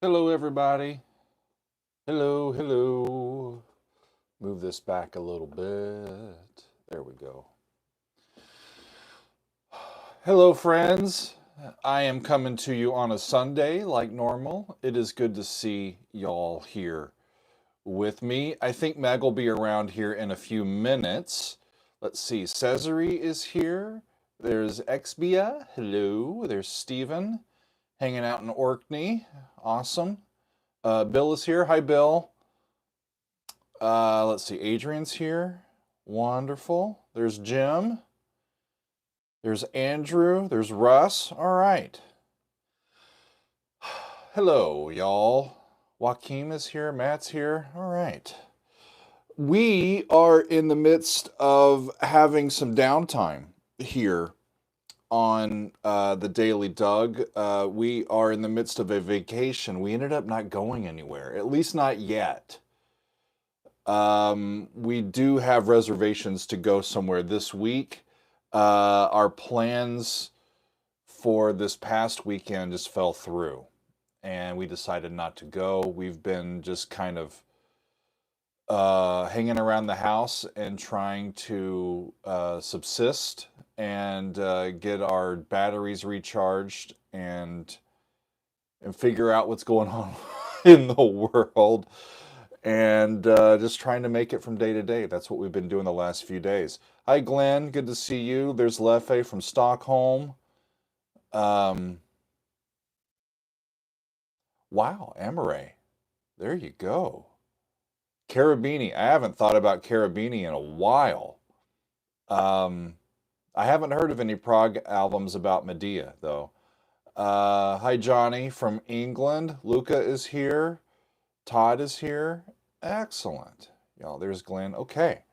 Hello, everybody. Hello, hello. Move this back a little bit. There we go. Hello, friends. I am coming to you on a Sunday like normal. It is good to see y'all here with me. I think Meg will be around here in a few minutes. Let's see. Cesare is here. There's Exbia. Hello. There's Steven hanging out in Orkney. Awesome. Bill is here. Hi, Bill. Let's see. Adrian's here. Wonderful. There's Jim. There's Andrew. There's Russ. All right. Hello, y'all. Joaquin is here. Matt's here. All right. We are in the midst of having some downtime here on the Daily Doug. We are in the midst of a vacation. We ended up not going anywhere, at least not yet. We do have reservations to go somewhere this week. Our plans for this past weekend just fell through, and we decided not to go. We've been just kind of hanging around the house and trying to subsist and get our batteries recharged and figure out what's going on in the world, and just trying to make it from day to day. That's what we've been doing the last few days. Hi, Glenn. Good to see you. There's Leffe from Stockholm. Wow, Amaray. There you go. Carabini. I haven't thought about Carabini in a while. I haven't heard of any prog albums about Medea, though. Hi, Johnny from England. Luca is here. Todd is here. Excellent. Y'all, there's Glenn. Okay.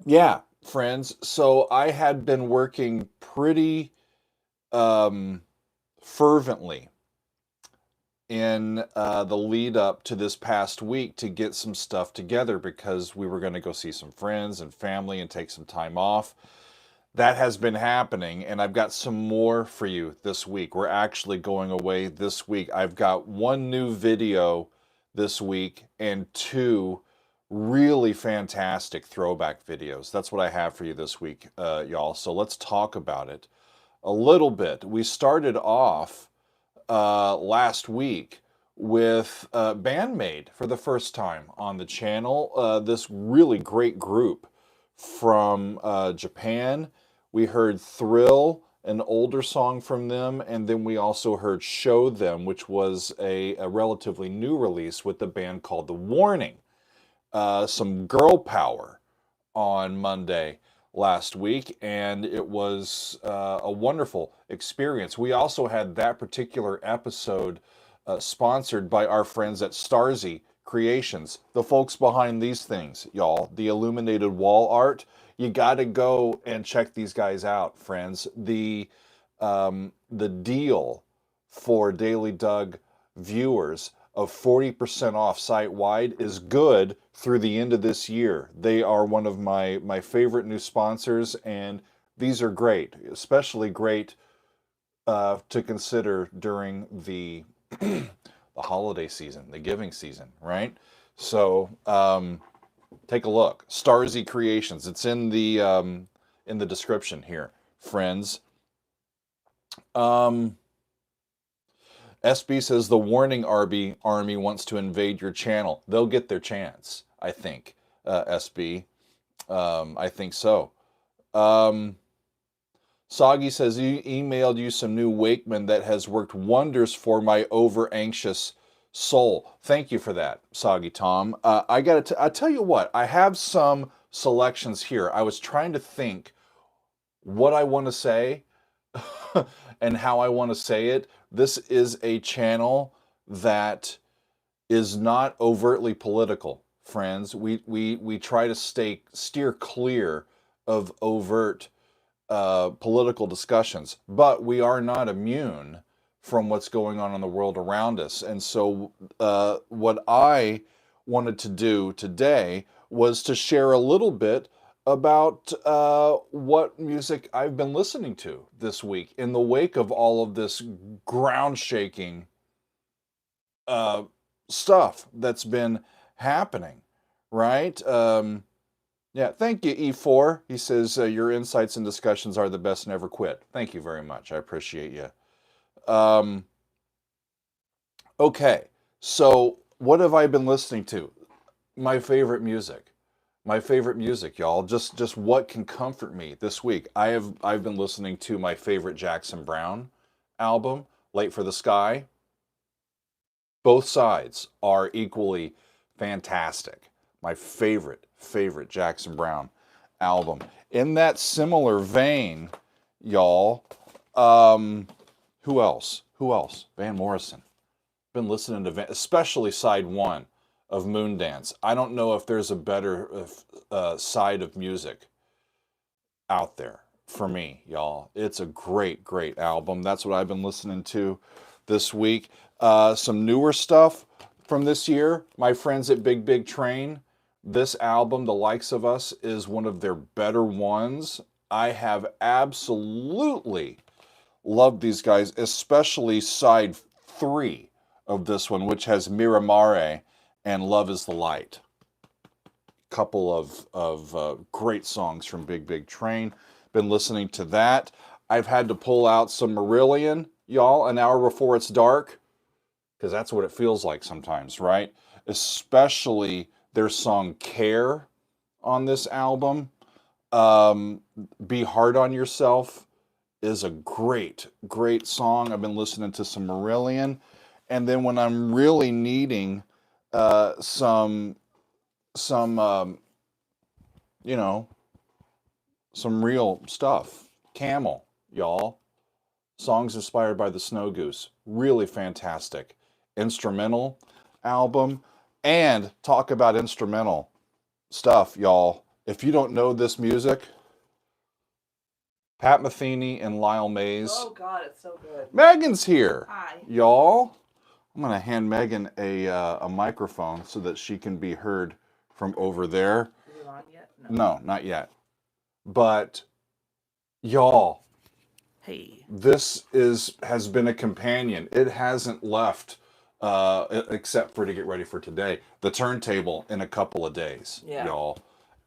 Yeah, friends. So I had been working pretty fervently in the lead up to this past week to get some stuff together because we were going to go see some friends and family and take some time off. That has been happening, and I've got some more for you this week. We're actually going away this week. I've got one new video this week and two really fantastic throwback videos. That's what I have for you this week, y'all. So let's talk about it a little bit. We started off last week with Bandmade for the first time on the channel. This really great group from Japan. We heard Thrill, an older song from them, and then we also heard Show Them, which was a relatively new release with the band called The Warning. Some girl power on Monday last week, and it was a wonderful experience. We also had that particular episode sponsored by our friends at Starzy Creations, the folks behind these things, y'all, the illuminated wall art. You got to go and check these guys out, friends. The deal for Daily Doug viewers of 40% off site-wide is good through the end of this year. They are one of my favorite new sponsors, and these are great, especially great to consider during the the holiday season, the giving season, right? So take a look. Starzy Creations. It's in the description here, friends. SB says the Warning Army wants to invade your channel. They'll get their chance, I think, SB. I think so. Soggy says he emailed you some new Wakeman that has worked wonders for my over-anxious soul. Thank you for that, Soggy Tom. I tell you what, I have some selections here. I was trying to think what I want to say and how I want to say it. This is a channel that is not overtly political, friends. We try to steer clear of overt political discussions, but we are not immune from what's going on in the world around us. And so what I wanted to do today was to share a little bit about what music I've been listening to this week in the wake of all of this ground-shaking stuff that's been happening, right? Yeah, thank you, E4. He says, your insights and discussions are the best, never quit. Thank you very much. I appreciate you. Okay, so what have I been listening to? My favorite music. My favorite music, y'all. Just what can comfort me this week. I've been listening to my favorite Jackson Browne album, Late for the Sky. Both sides are equally fantastic. My favorite Jackson Browne album. In that similar vein, y'all, who else? Van Morrison. Been listening to especially side one of Moondance. I don't know if there's a better side of music out there for me, y'all. It's a great album. That's what I've been listening to this week. Some newer stuff from this year. My friends at Big Train. This album, The Likes of Us, is one of their better ones. I have absolutely loved these guys, especially side 3 of this one, which has Miramare and Love is the Light. Couple of great songs from Big Train. Been listening to that. I've had to pull out some Marillion, y'all, An Hour Before It's Dark, because that's what it feels like sometimes, right? Especially their song Care on this album. Be Hard on Yourself is a great song. I've been listening to some Marillion. And then when I'm really needing some real stuff, Camel, y'all. Songs inspired by the Snow Goose. Really fantastic instrumental album. And talk about instrumental stuff, y'all. If you don't know this music, Pat Metheny and Lyle Mays. Oh God, it's so good. Megan's here. Hi. Y'all. I'm going to hand Megan a microphone so that she can be heard from over there. Is it on yet? No, not yet. But, y'all, hey, this has been a companion. It hasn't left, except for to get ready for today, the turntable in a couple of days, y'all.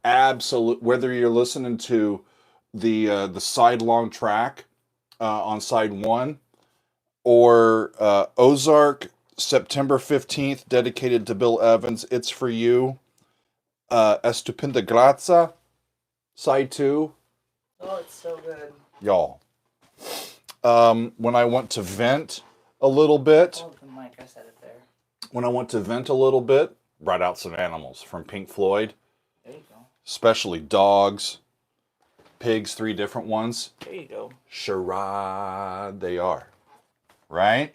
Absolute. Whether you're listening to the side-long track on side 1, or Ozark, September 15th, dedicated to Bill Evans, It's For You. Estupenda Grazia, side 2. Oh, it's so good. Y'all. When I want to vent a little bit. Oh, the mic, I said it there. When I want to vent a little bit, brought out some animals from Pink Floyd. There you go. Especially dogs, pigs, 3 different ones. There you go. Charade, they are. Right?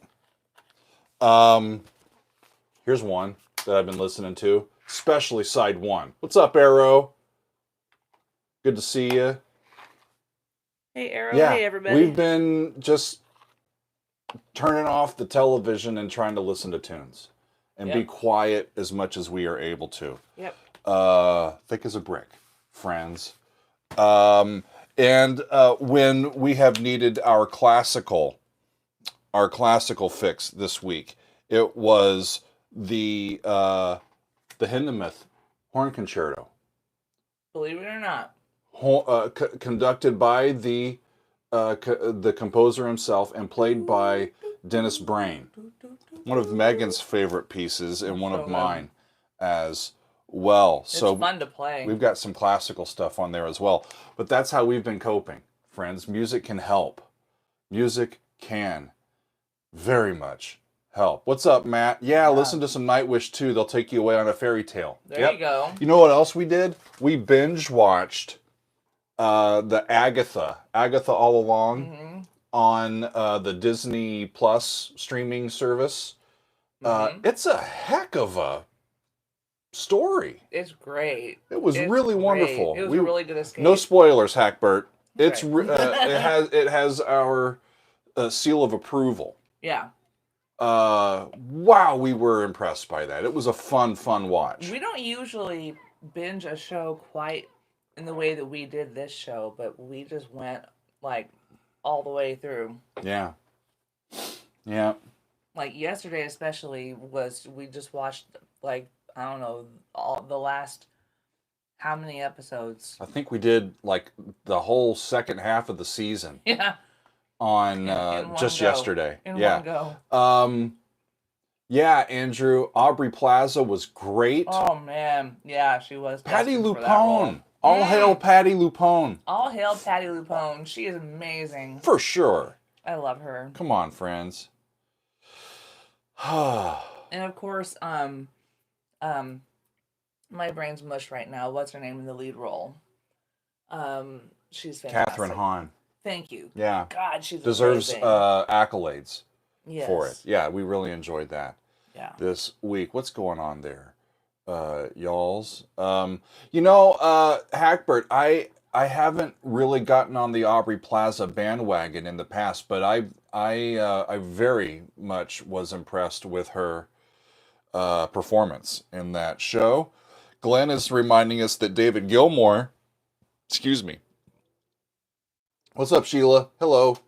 Here's one that I've been listening to, especially side 1. What's up, Arrow? Good to see you. Hey, Arrow. Yeah, hey, everybody. We've been just turning off the television and trying to listen to tunes and be quiet as much as we are able to. Yep. Thick as a brick, friends. And when we have needed our classical fix this week, it was the Hindemith Horn Concerto. Believe it or not. Conducted by the composer himself and played by Dennis Brain. One of Megan's favorite pieces and one of mine as well. It's fun to play. We've got some classical stuff on there as well. But that's how we've been coping, friends. Music can help. Music can very much help. What's up, Matt? Yeah, listen to some Nightwish too. They'll take you away on a fairy tale. There you go. You know what else we did? We binge watched the Agatha All Along on the Disney Plus streaming service. It's a heck of a story. It's great. It was really wonderful. It was a really good escape. No spoilers, Hackbert. It's it has our seal of approval. Yeah. Wow, we were impressed by that. It was a fun watch. We don't usually binge a show quite in the way that we did this show, but we just went like all the way through. Yeah. Yeah. Like yesterday, especially, we just watched like I don't know all the last how many episodes? I think we did like the whole second half of the season Yeah, on in just one go. yesterday. In Yeah. one go. Yeah, Andrew, Aubrey Plaza was great. Oh man, yeah, she was. Patty destined for that role. Lupone. All hail Patty Lupone. All hail Patty Lupone. She is amazing. For sure. I love her. Come on, friends. And of course, my brain's mush right now. What's her name in the lead role? She's fantastic. Catherine Hahn. Thank you. Yeah. God, she's deserves amazing. accolades Yes. for it. Yeah, we really enjoyed that. Yeah. This week. What's going on there, y'alls? Hackbert, I haven't really gotten on the Aubrey Plaza bandwagon in the past, but I very much was impressed with her performance in that show. Glenn is reminding us that David Gilmour, excuse me. What's up, Sheila? Hello.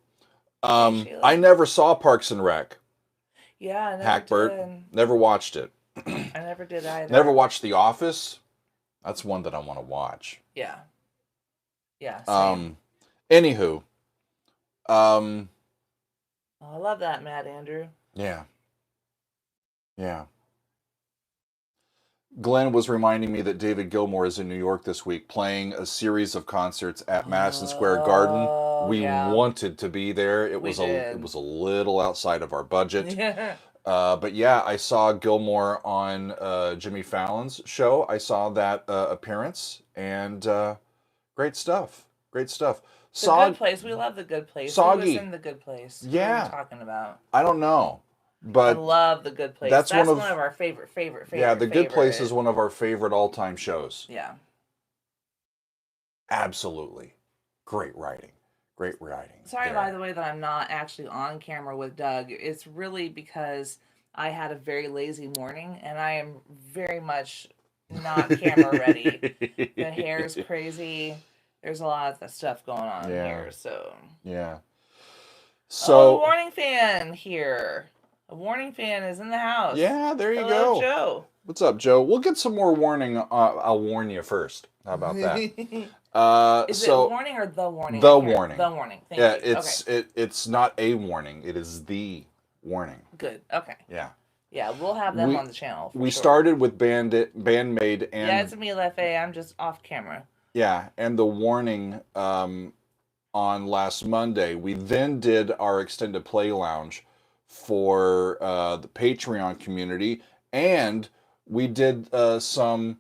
Hey, Sheila. I never saw Parks and Rec. Yeah, I never Hackbert. did. Never watched it. I never did either. Never watched The Office. That's one that I want to watch. Yeah. Yeah. Same. Anywho. Oh, I love that, Matt Andrew. Yeah. Yeah. Glenn was reminding me that David Gilmour is in New York this week playing a series of concerts at Madison Square Garden. We wanted to be there. It was a little outside of our budget. But yeah, I saw Gilmour on Jimmy Fallon's show. I saw that appearance, and great stuff. Great stuff. The Good Place. We love The Good Place. Soggy. Who was in The Good Place? Yeah. What are you talking about? I don't know. But I love The Good Place. That's one of our favorite. Yeah, The Good Place is one of our favorite all-time shows. Yeah. Absolutely. Great writing. Great writing. Sorry, by the way, that I'm not actually on camera with Doug. It's really because I had a very lazy morning, and I am very much not camera ready. The hair's crazy. There's a lot of stuff going on here, so... Yeah. So... Oh, warning fan here. A warning fan is in the house. Yeah, there you Hello, go. Joe. What's up, Joe? We'll get some more warning. I'll warn you first. How about that? Is it warning or the warning? The warning. The warning. Thank you. It's not a warning. It is the warning. Good. Okay. Yeah. Yeah, we'll have them on the channel. We started with Bandmade and... Yeah, it's me, LFA. I'm just off camera. Yeah, and the warning on last Monday. We then did our extended play lounge for the Patreon community, and we did some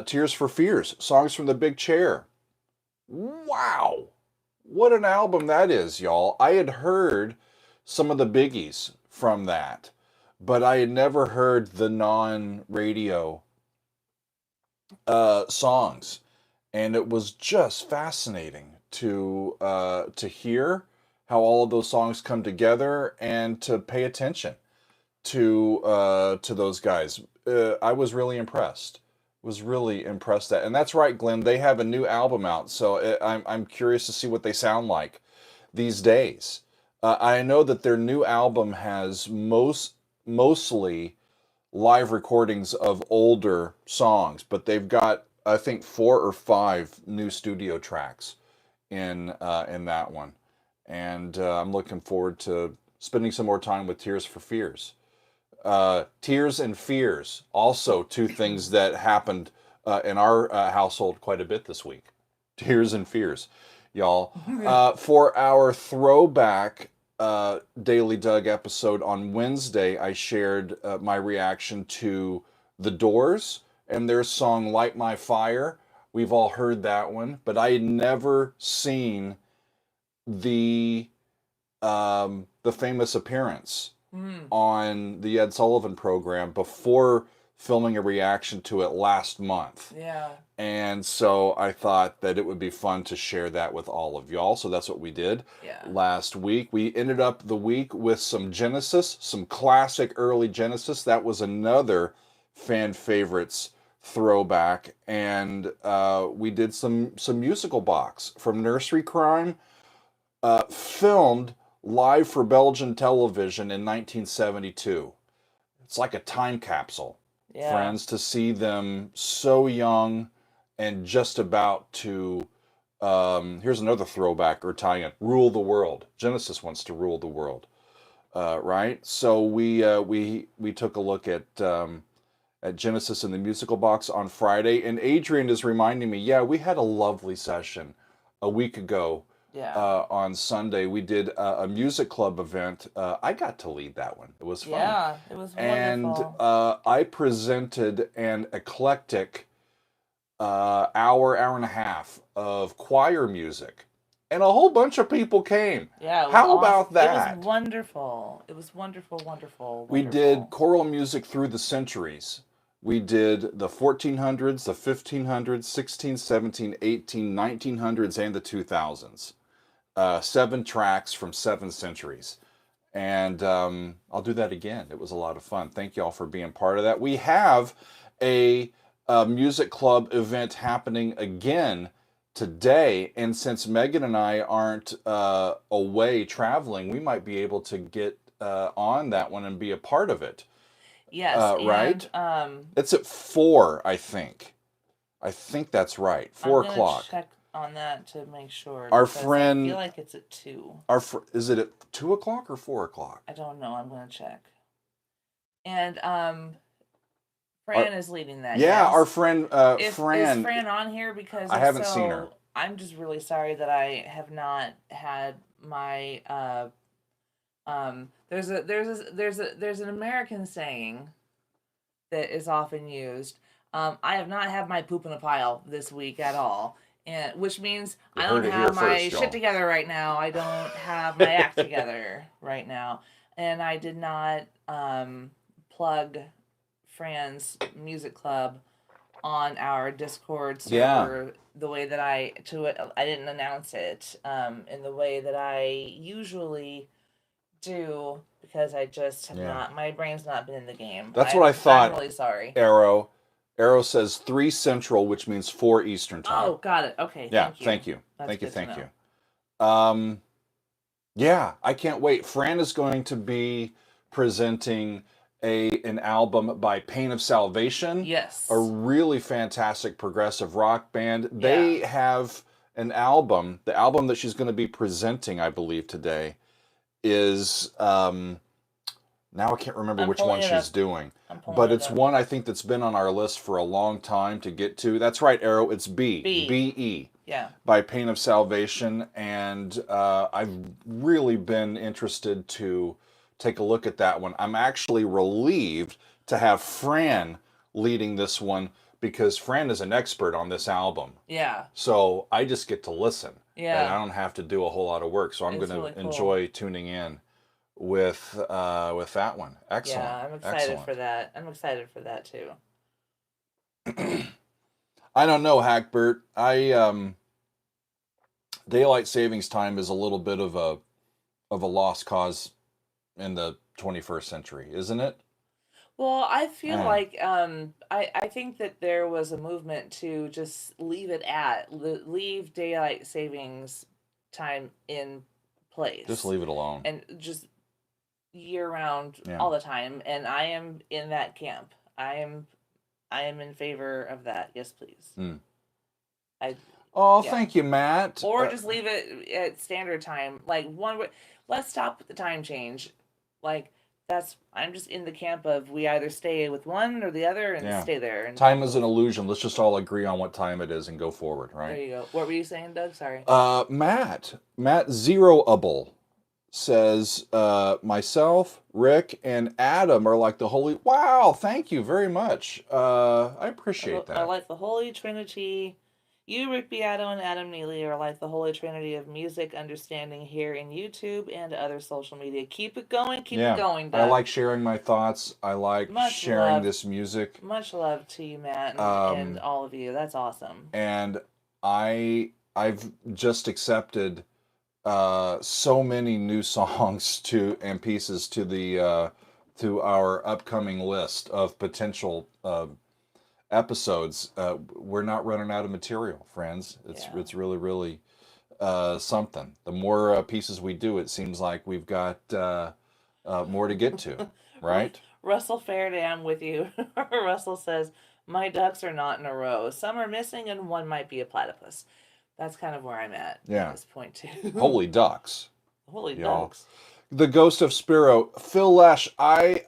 Tears for Fears, Songs from the Big Chair. Wow! What an album that is, y'all. I had heard some of the biggies from that, but I had never heard the non-radio songs, and it was just fascinating to hear how all of those songs come together and to pay attention to those guys. I was really impressed. And that's right, Glenn. They have a new album out, so I'm curious to see what they sound like these days. I know that their new album has mostly live recordings of older songs, but they've got, I think, 4 or 5 new studio tracks in that one. And I'm looking forward to spending some more time with Tears for Fears. Tears and Fears, also 2 things that happened in our household quite a bit this week. Tears and Fears, y'all. For our throwback Daily Doug episode on Wednesday, I shared my reaction to The Doors and their song Light My Fire. We've all heard that one, but I had never seen the famous appearance on the Ed Sullivan program before filming a reaction to it last month. Yeah. And so I thought that it would be fun to share that with all of y'all. So that's what we did last week. We ended up the week with some Genesis, some classic early Genesis. That was another fan favorites throwback, and we did some musical box from Nursery Crime, filmed live for Belgian television in 1972. It's like a time capsule, Yeah. friends, to see them so young and just about to. Here's another throwback or tie-in: rule the world. Genesis wants to rule the world, right? So we took a look at Genesis in the musical box on Friday, and Adrian is reminding me, yeah, we had a lovely session a week ago. Yeah. On Sunday, we did a music club event. I got to lead that one. It was fun. Yeah, it was wonderful. And I presented an eclectic hour and a half of choir music, and a whole bunch of people came. Yeah, it was How awesome. about that? It was wonderful. It was wonderful, wonderful. We did choral music through the centuries. We did the 1400s, the 1500s, 16, 17, 18, 1900s, and the 2000s. 7 tracks from 7 centuries. And I'll do that again. It was a lot of fun. Thank y'all for being part of that. We have a music club event happening again today. And since Megan and I aren't away traveling, we might be able to get on that one and be a part of it. Yes, right? And, it's at 4, I think. I think that's right. 4 o'clock. Check on that to make sure. Our friend. I feel like it's at 2. Is it at 2 o'clock or 4 o'clock? I don't know. I'm gonna check. And Fran is leading that. Yeah, yes? Our friend Fran. Is Fran on here? Because I haven't seen her. I'm just really sorry that I have not had my there's an American saying that is often used. I have not had my poop in a pile this week at all, and which means I don't have my shit together right now. I don't have my act together right now, and I did not plug Fran's music club on our Discord server the way that I didn't announce it in the way that I usually do, because I just have not, my brain's not been in the game. That's what I thought. I'm really sorry. Arrow says 3 Central, which means 4 Eastern time. Oh, got it. Okay. Yeah, thank you. Thank you. Yeah, I can't wait. Fran is going to be presenting an album by Pain of Salvation. Yes. A really fantastic progressive rock band. They have an album. The album that she's going to be presenting, I believe, today is now I can't remember which one she's doing, but it's one I think that's been on our list for a long time to get to. That's right, Arrow. It's B-E. Yeah. By Pain of Salvation, and I've really been interested to take a look at that one. I'm actually relieved to have Fran leading this one, because Fran is an expert on this album. Yeah. So I just get to listen. Yeah. And I don't have to do a whole lot of work. So I'm going to really enjoy tuning in with that one. Excellent. Yeah, I'm excited for that. I'm excited for that too. I don't know, Hackbert. Daylight savings time is a little bit of a lost cause in the 21st century, isn't it? Well, I feel like I think that there was a movement to just leave daylight savings time in place. Just leave it alone. And just year round all the time. And I am in that camp. I am in favor of that. Yes, please. Thank you, Matt. Or just leave it at standard time. Like let's stop with the time change. Like I'm just in the camp of we either stay with one or the other and stay there. And time is an illusion. Let's just all agree on what time it is and go forward, right? There you go. What were you saying, Doug? Sorry. Matt Zeroable says, myself, Rick, and Adam are like the holy... Wow, thank you very much. I appreciate that. I like the Holy Trinity. You, Rick Beato, and Adam Neely are like the Holy Trinity of music understanding here in YouTube and other social media. Keep it going. Keep it going, Doug. I like sharing my thoughts. I like sharing this music. Much love to you, Matt, and all of you. That's awesome. And I've just accepted so many new songs and pieces to our upcoming list of potential episodes, we're not running out of material, friends. It's really, really something. The more pieces we do, it seems like we've got more to get to, right? Russell Faraday, I'm with you. Russell says, my ducks are not in a row. Some are missing and one might be a platypus. That's kind of where I'm at this point, too. Holy ducks. Holy y'all. ducks. The Ghost of Spiro. Phil Lesh, I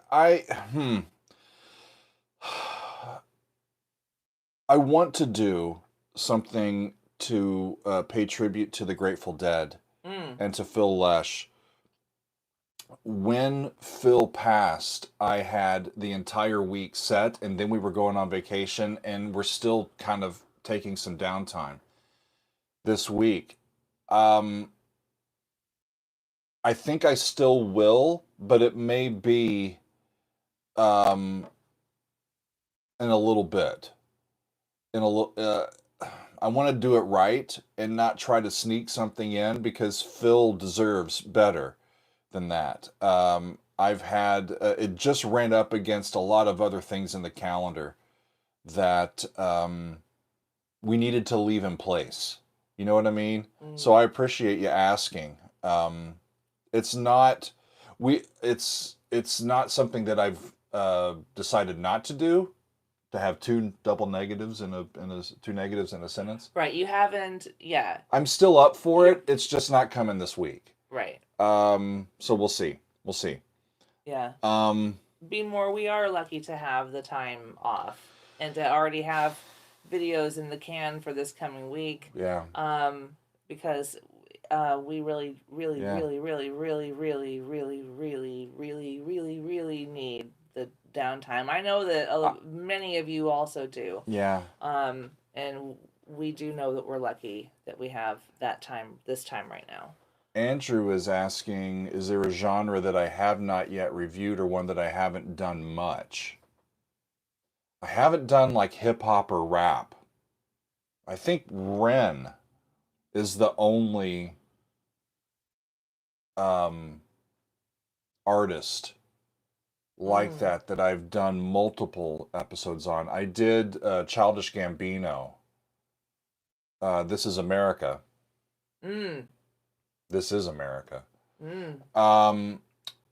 want to do something to pay tribute to the Grateful Dead and to Phil Lesh. When Phil passed, I had the entire week set, and then we were going on vacation, and we're still kind of taking some downtime this week. I think I still will, but it may be in a little bit. I want to do it right and not try to sneak something in, because Phil deserves better than that. I've had it just ran up against a lot of other things in the calendar that we needed to leave in place. You know what I mean? So I appreciate you asking. It's not something that I've decided not to do, to have two double negatives in two negatives in a sentence. Right. You haven't. Yeah. I'm still up for it. It's just not coming this week. Right. So we'll see. We'll see. Yeah. Be more. We are lucky to have the time off and to already have videos in the can for this coming week. Yeah. Because we really need the downtime. I know that many of you also do. Yeah. And we do know that we're lucky that we have that time this time right now. Andrew is asking, is there a genre that I have not yet reviewed, or one that I haven't done much? I haven't done like hip hop or rap. I think Ren is the only artist like that I've done multiple episodes on. I did Childish Gambino. This is America. This is America.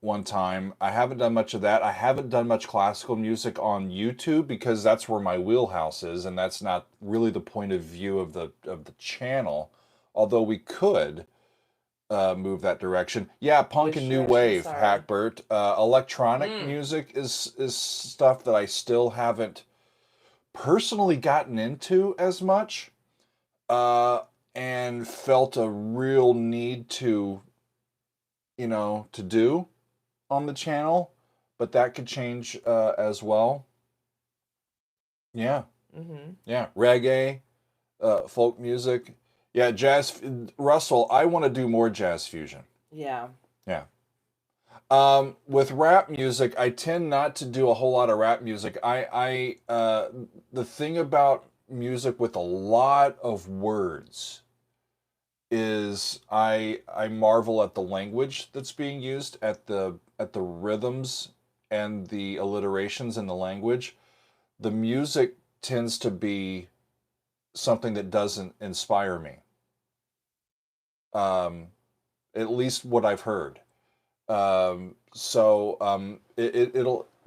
One time. I haven't done much of that. I haven't done much classical music on YouTube, because that's where my wheelhouse is, and that's not really the point of view of the channel. Although we could move that direction. Yeah, punk and new wave, Hackbert. Electronic music is stuff that I still haven't personally gotten into as much, and felt a real need to do on the channel, but that could change as well. Yeah. Yeah, reggae, folk music. Yeah, jazz. Russell, I want to do more jazz fusion. Yeah. Yeah. With rap music, I tend not to do a whole lot of rap music. The thing about music with a lot of words is I marvel at the language that's being used, at the rhythms and the alliterations in the language. The music tends to be something that doesn't inspire me. At least what I've heard. We'll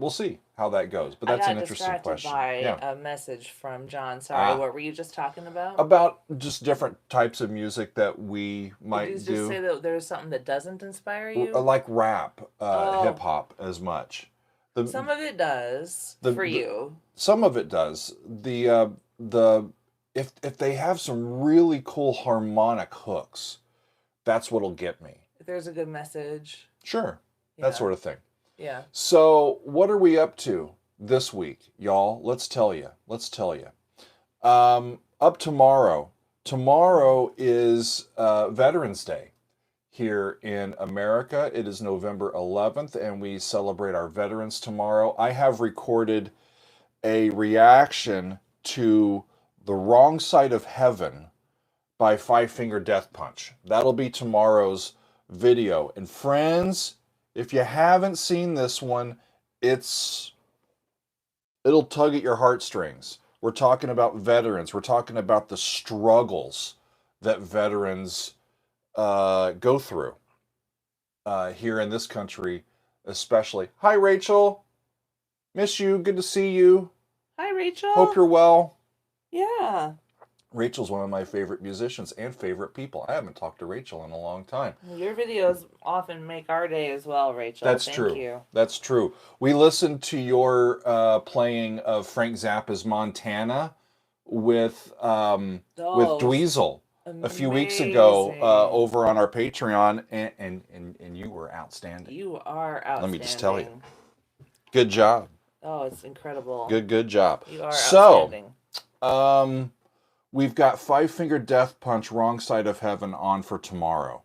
see how that goes. But that's an interesting question. I got distracted by a message from John. Sorry, what were you just talking about? About just different types of music that we might do. Did you just say that there's something that doesn't inspire you? Like rap, hip hop as much. Some of it does for you. Some of it does. If they have some really cool harmonic hooks, that's what'll get me. If there's a good message. Sure. Yeah. That sort of thing. Yeah. So what are we up to this week, y'all? Let's tell you. Up tomorrow. Tomorrow is Veterans Day here in America. It is November 11th, and we celebrate our veterans tomorrow. I have recorded a reaction to The Wrong Side of Heaven by Five Finger Death Punch. That'll be tomorrow's video. And friends, if you haven't seen this one, it'll tug at your heartstrings. We're talking about veterans. We're talking about the struggles that veterans go through here in this country, especially. Hi, Rachel. Miss you. Good to see you. Hi, Rachel. Hope you're well. Yeah. Rachel's one of my favorite musicians and favorite people. I haven't talked to Rachel in a long time. Your videos often make our day as well, Rachel. That's Thank true. you. That's true. We listened to your playing of Frank Zappa's Montana with Dweezil a few weeks ago over on our Patreon, and you were outstanding. You are outstanding. Let me just tell you. Good job. Oh, it's incredible. Good job. You are outstanding. We've got Five Finger Death Punch, Wrong Side of Heaven on for tomorrow.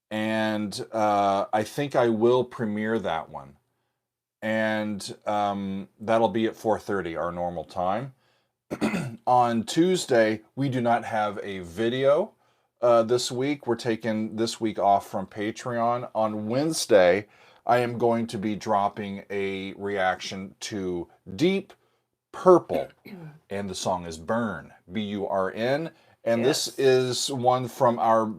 And I think I will premiere that one. And that'll be at 4:30, our normal time. On Tuesday, we do not have a video this week. We're taking this week off from Patreon. On Wednesday, I am going to be dropping a reaction to Deep Purple, and the song is Burn, B-U-R-N, and Yes. this is one from our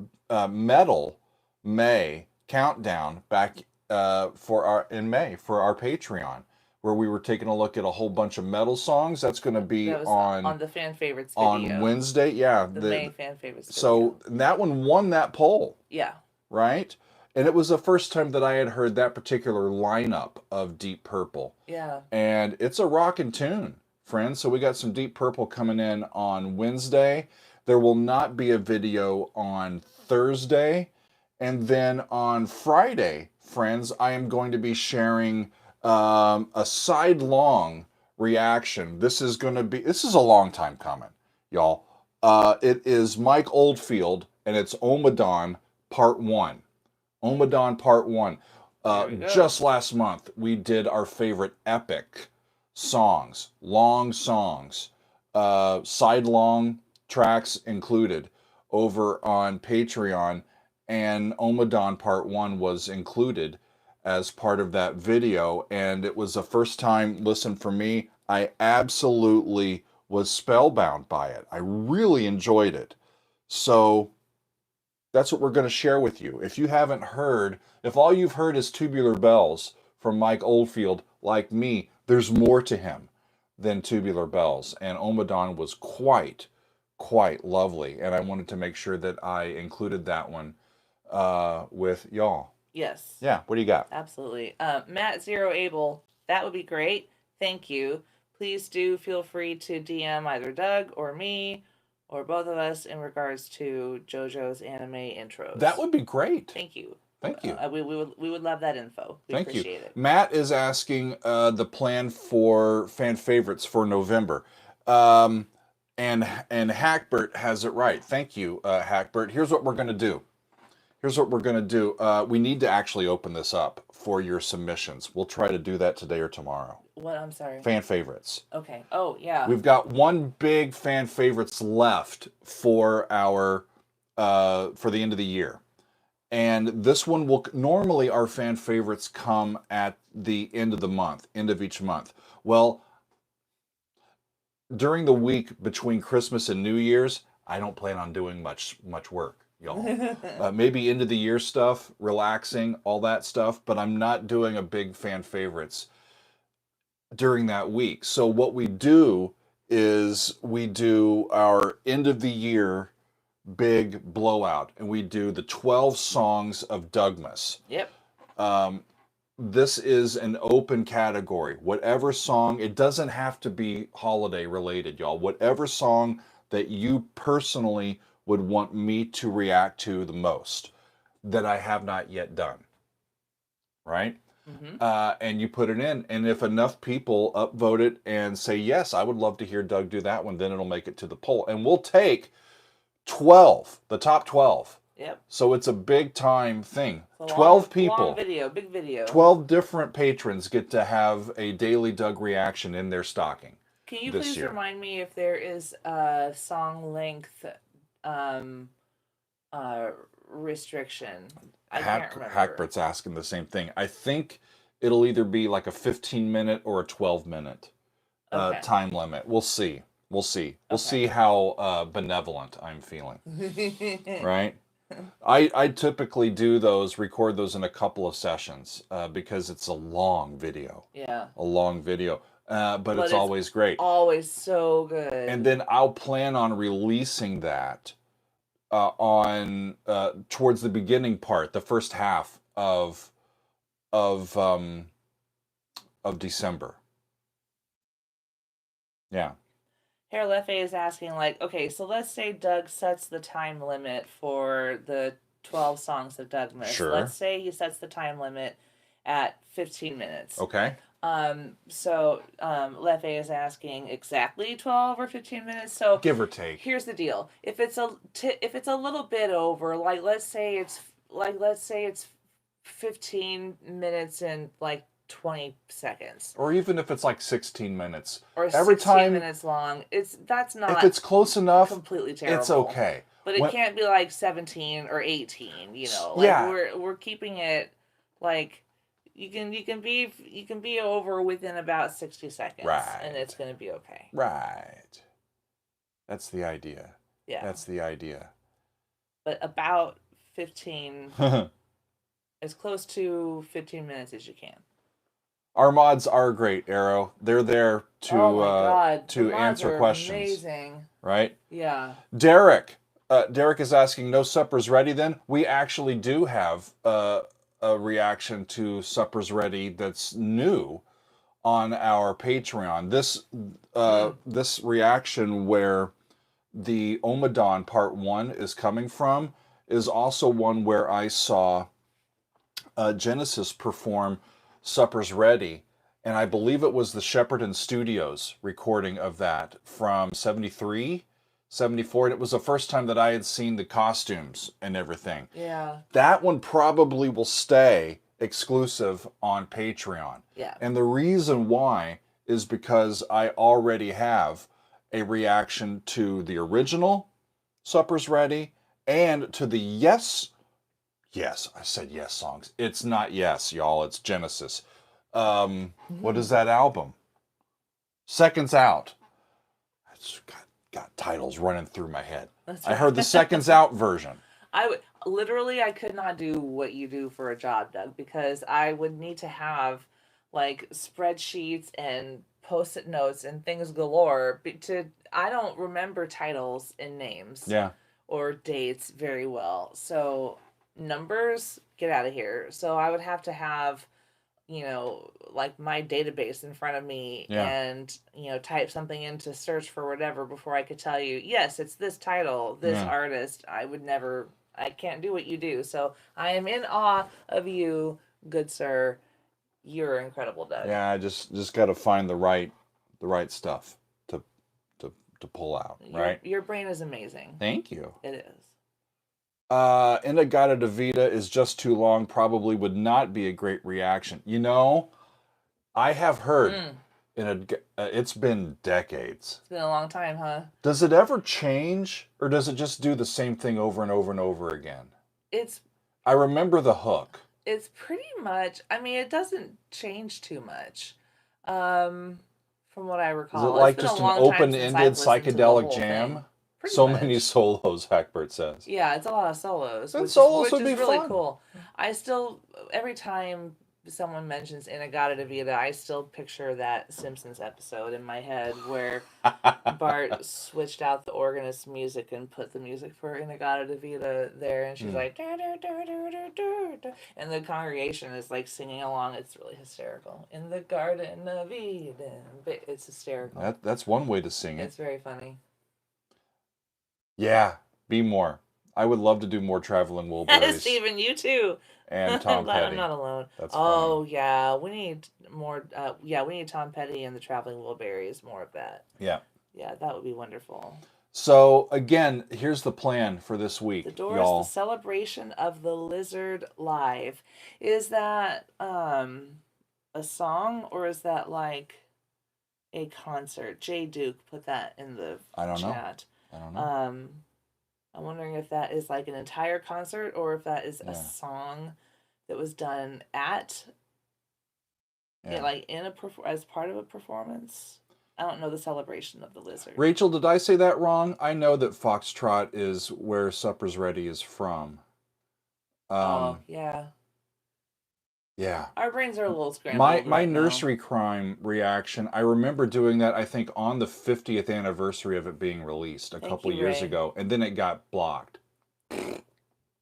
Metal May countdown back in May for our Patreon, where we were taking a look at a whole bunch of metal songs. That's going to be on the fan favorites video. On Wednesday. Yeah, the May fan favorites video. So that one won that poll. Yeah. Right? And it was the first time that I had heard that particular lineup of Deep Purple. Yeah. And it's a rockin' tune, friends. So we got some Deep Purple coming in on Wednesday. There will not be a video on Thursday. And then on Friday, friends, I am going to be sharing a sidelong reaction. This is a long time coming, y'all. It is Mike Oldfield, and it's Omadon Part 1. Omadon Part 1. Just last month, we did our favorite epic songs, long songs, side-long tracks included over on Patreon, and Omadon Part 1 was included as part of that video, and it was a first time listen for me. I absolutely was spellbound by it. I really enjoyed it. So that's what we're going to share with you. If you haven't heard, if all you've heard is Tubular Bells from Mike Oldfield, like me, there's more to him than Tubular Bells. And Omadon was quite lovely. And I wanted to make sure that I included that one with y'all. Yes. Yeah, what do you got? Absolutely. Matt Zero Able, that would be great. Thank you. Please do feel free to DM either Doug or me or both of us in regards to JoJo's anime intros. That would be great. Thank you. Thank you. We would love that info. We appreciate it. Matt is asking the plan for fan favorites for November. And Hackbert has it right. Thank you, Hackbert. Here's what we're going to do. We need to actually open this up for your submissions. We'll try to do that today or tomorrow. What? I'm sorry. Fan favorites. Okay. Oh, yeah. We've got one big fan favorites left for our for the end of the year. And this one will normally, our fan favorites come at the end of the month, end of each month. Well, during the week between Christmas and New Year's, I don't plan on doing much work, y'all. Maybe end of the year stuff, relaxing, all that stuff, but I'm not doing a big fan favorites during that week. So what we do is we do our end of the year big blowout, and we do the 12 songs of Dougmas. Yep. This is an open category. Whatever song, it doesn't have to be holiday related, y'all. Whatever song that you personally would want me to react to the most that I have not yet done. Right? Mm-hmm. And you put it in, and if enough people upvote it and say, yes, I would love to hear Doug do that one, then it'll make it to the poll. And we'll take 12, the top 12. Yep. So it's a big time thing. 12 people. Long video, big video. 12 different patrons get to have a daily Doug reaction in their stocking. Can you please remind me if there is a song length restriction? I can't remember. Hackbert's asking the same thing. I think it'll either be like a 15-minute or a 12-minute Okay. time limit. We'll see. We'll see. We'll Okay. see how benevolent I'm feeling. Right? I typically do those, record those in a couple of sessions because it's a long video. Yeah. A long video. But it's it's always great. Always so good. And then I'll plan on releasing that on towards the beginning part, the first half of December. Yeah. Hair Leffe is asking, like, okay, so let's say Doug sets the time limit for the 12 songs of Doug Miss. Sure. Let's say he sets the time limit at 15 minutes. Okay. So Leffe is asking exactly 12 or 15 minutes. So give or take. Here's the deal: if it's a little bit over, like let's say it's 15 minutes and like 20 seconds, or even if it's like 16 minutes, or every 16 time minutes long, that's not. If it's close enough, completely terrible. It's okay. But it can't be like 17 or 18. You know, like yeah. we're keeping it like. You can be over within about 60 seconds, right, and it's going to be okay. Right. That's the idea. Yeah. That's the idea. But about 15, as close to 15 minutes as you can. Our mods are great, Arrow. They're there to to answer questions. Amazing. Right? Yeah. Derek is asking, no suppers ready then? We actually do have a reaction to Suppers Ready that's new on our Patreon. This reaction where the Omadon Part 1 is coming from is also one where I saw Genesis perform Suppers Ready, and I believe it was the Shepperton Studios recording of that from 73, 74, and it was the first time that I had seen the costumes and everything. Yeah. That one probably will stay exclusive on Patreon. Yeah. And the reason why is because I already have a reaction to the original Suppers Ready and to the Yes, I said Yes songs. It's not Yes, y'all. It's Genesis. What is that album? Seconds Out. It's got titles running through my head. That's I heard the Seconds Out version. I could not do what you do for a job, Doug, because I would need to have like spreadsheets and post-it notes and things galore. I don't remember titles and names. Yeah. Or dates very well. So numbers, get out of here. So I would have to have, like my database in front of me and, type something in to search for whatever before I could tell you, yes, it's this title, this artist. I can't do what you do. So I am in awe of you, good sir. You're incredible, Doug. Yeah, I just got to find the right stuff to pull out, right? Your brain is amazing. Thank you. It is. Inagata Deita is just too long, probably would not be a great reaction. I have heard it's been decades. It's been a long time, huh? Does it ever change, or does it just do the same thing over and over and over again? I remember the hook. It's pretty much, it doesn't change too much. From what I recall. Is it like just an open-ended psychedelic jam? So many solos, Hackbert says. Yeah, it's a lot of solos. And solos would be really fun. Cool. I still, every time someone mentions Inagata Deita, I still picture that Simpsons episode in my head where Bart switched out the organist music and put the music for Inagata Deita there, and she's like, da, da, da, da, da, da, da, and the congregation is like singing along. It's really hysterical. In the Garden of Eden. It's hysterical. That's one way to sing it. It's very funny. Yeah, be more. I would love to do more Traveling Wilburys. Stephen, you too. And Tom Petty. I'm not alone. That's funny. Yeah, we need more. We need Tom Petty and the Traveling Wilburys. More of that. Yeah. Yeah, that would be wonderful. So again, here's the plan for this week. The Doors, y'all. The Celebration of the Lizard Live. Is that a song, or is that like a concert? Jay Duke put that in the chat. I don't know. I'm wondering if that is like an entire concert, or if that is a song that was done at, like as part of a performance. I don't know the celebration of the lizard. Rachel, did I say that wrong? I know that Foxtrot is where Supper's Ready is from. Oh, yeah. Yeah. Our brains are a little scrambled. My nursery crime reaction, I remember doing that, I think, on the 50th anniversary of it being released a couple years ago, and then it got blocked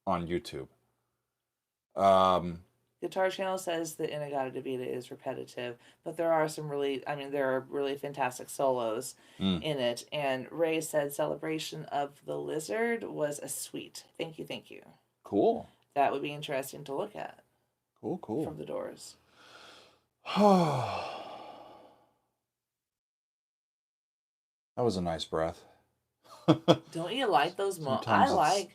on YouTube. Guitar Channel says the Inagata Deita is repetitive, but there are some really, there are really fantastic solos in it. And Ray said Celebration of the Lizard was a sweet. Thank you, thank you. Cool. That would be interesting to look at. Cool. From the Doors. That was a nice breath. Don't you like those moments?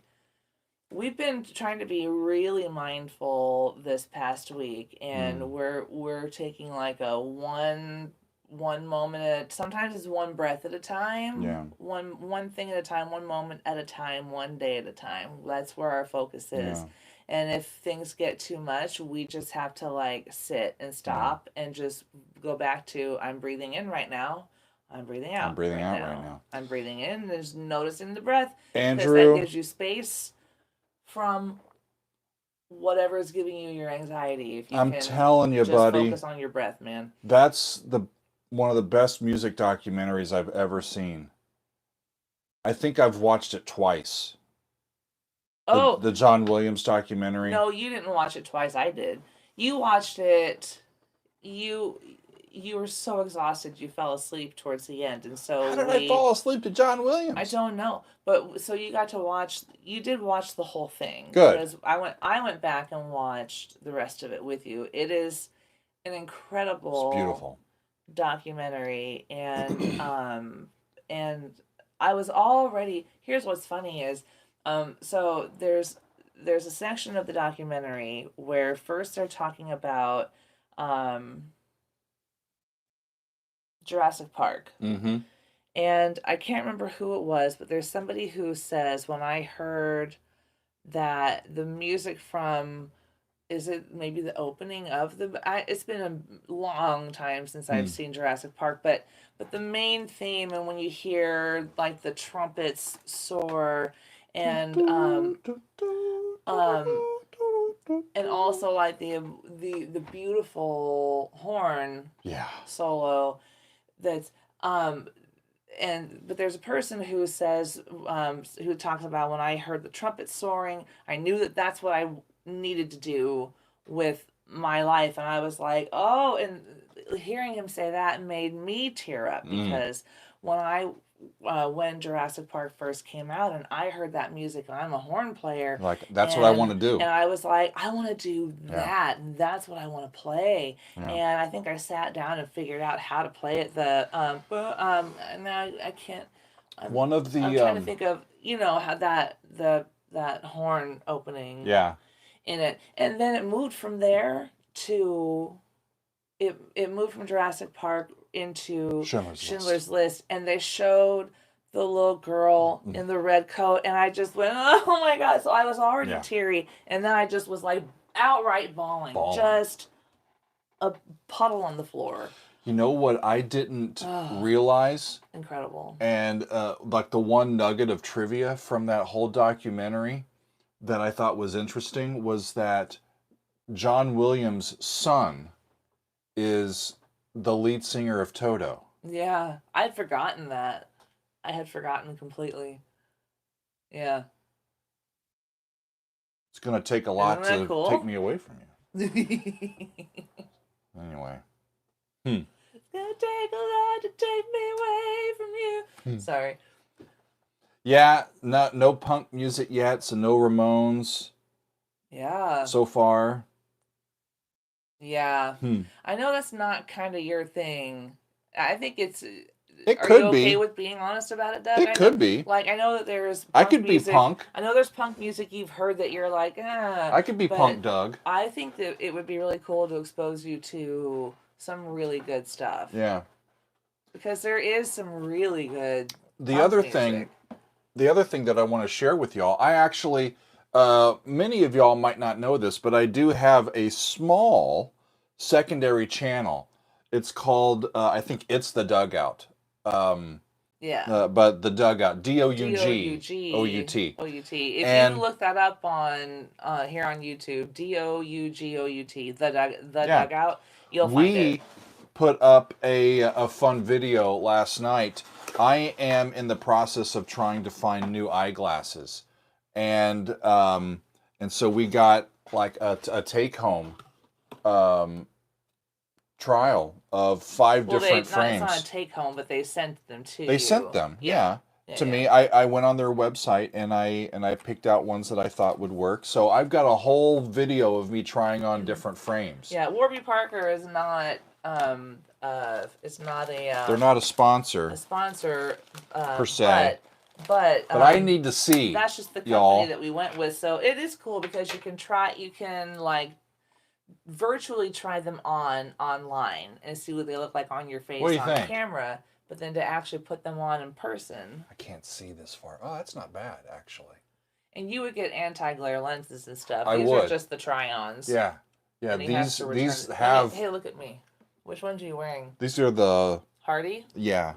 We've been trying to be really mindful this past week, and we're taking like a one moment sometimes it's one breath at a time. Yeah. One thing at a time, one moment at a time, one day at a time. That's where our focus is. Yeah. And if things get too much, we just have to like sit and stop and just go back to I'm breathing in right now. I'm breathing out. I'm breathing out right now. I'm breathing in. There's noticing the breath. Andrew, because that gives you space from whatever is giving you your anxiety. If you I'm telling you, just buddy, focus on your breath, man. That's one of the best music documentaries I've ever seen. I think I've watched it twice. The John Williams documentary. No, you didn't watch it twice. I did. You watched it. You were so exhausted you fell asleep towards the end, and so how did I fall asleep to John Williams? I don't know, but so you got to watch. You did watch the whole thing. Good. Because I went back and watched the rest of it with you. It is an incredible, it's beautiful documentary, and and I was already. Here's what's funny is, so there's a section of the documentary where first they're talking about Jurassic Park. Mm-hmm. And I can't remember who it was, but there's somebody who says, when I heard that the music from, is it maybe the opening of it's been a long time since I've seen Jurassic Park, but the main theme, and when you hear like the trumpets soar and also like the beautiful horn solo that's but there's a person who says who talks about, when I heard the trumpet soaring, I knew that that's what I needed to do with my life. And I was like, oh, and hearing him say that made me tear up, because when Jurassic Park first came out and I heard that music, and I'm a horn player, like that's what I want to do, and I was like, I want to do that, and that's what I want to play. And I think I sat down and figured out how to play it. Now I can't. I'm trying to think of how that horn opening in it, and then it moved from there to it moved from Jurassic Park into Schindler's List, and they showed the little girl in the red coat, and I just went, oh my God. So I was already teary, and then I just was like outright bawling. Just a puddle on the floor. You know what I didn't realize? Incredible. And like the one nugget of trivia from that whole documentary that I thought was interesting was that John Williams' son is the lead singer of Toto. Yeah, I'd forgotten that. I had forgotten completely. Yeah. It's going to take a lot to take me away from you. Anyway. It's going to take a lot to take me away from you. Sorry. Yeah, no punk music yet, so no Ramones. Yeah. So far. Yeah. I know that's not kind of your thing. I think it's... It could be. Are you okay with being honest about it, Doug? It could be. Like, I know that there's punk I could music. Be punk. I know there's punk music you've heard that you're like, I could be punk, Doug. I think that it would be really cool to expose you to some really good stuff. Yeah. Because there is some really good The other thing that I want to share with y'all, I actually, many of y'all might not know this, but I do have a small secondary channel. It's called, I think it's the Dugout. Yeah. But the Dugout, Doug Dougout. Out. If you And look that up on here on YouTube, Dougout, the yeah, dugout, you'll find it. we put up a fun video last night. I am in the process of trying to find new eyeglasses, and so we got like a take home trial of five Well, different it's not a frames. take home, but they sent them to They you. sent them, yeah. Yeah, To yeah. me, I went on their website and I picked out ones that I thought would work. So I've got a whole video of me trying on different frames. Yeah, Warby Parker is not it's not They're not a sponsor a sponsor per se, but but I need to see. that's just the company y'all. that we went with. So it is cool because you can like virtually try them on online and see what they look like on your face What do you on think? camera, but then to actually put them on in person. I can't see this far. Oh, that's not bad actually. And you would get anti-glare lenses and stuff. I These would. are just the try-ons. Yeah, yeah. And he has to return These it. have. Hey, look at me. Which ones are you wearing? These are the. Hardy? Yeah,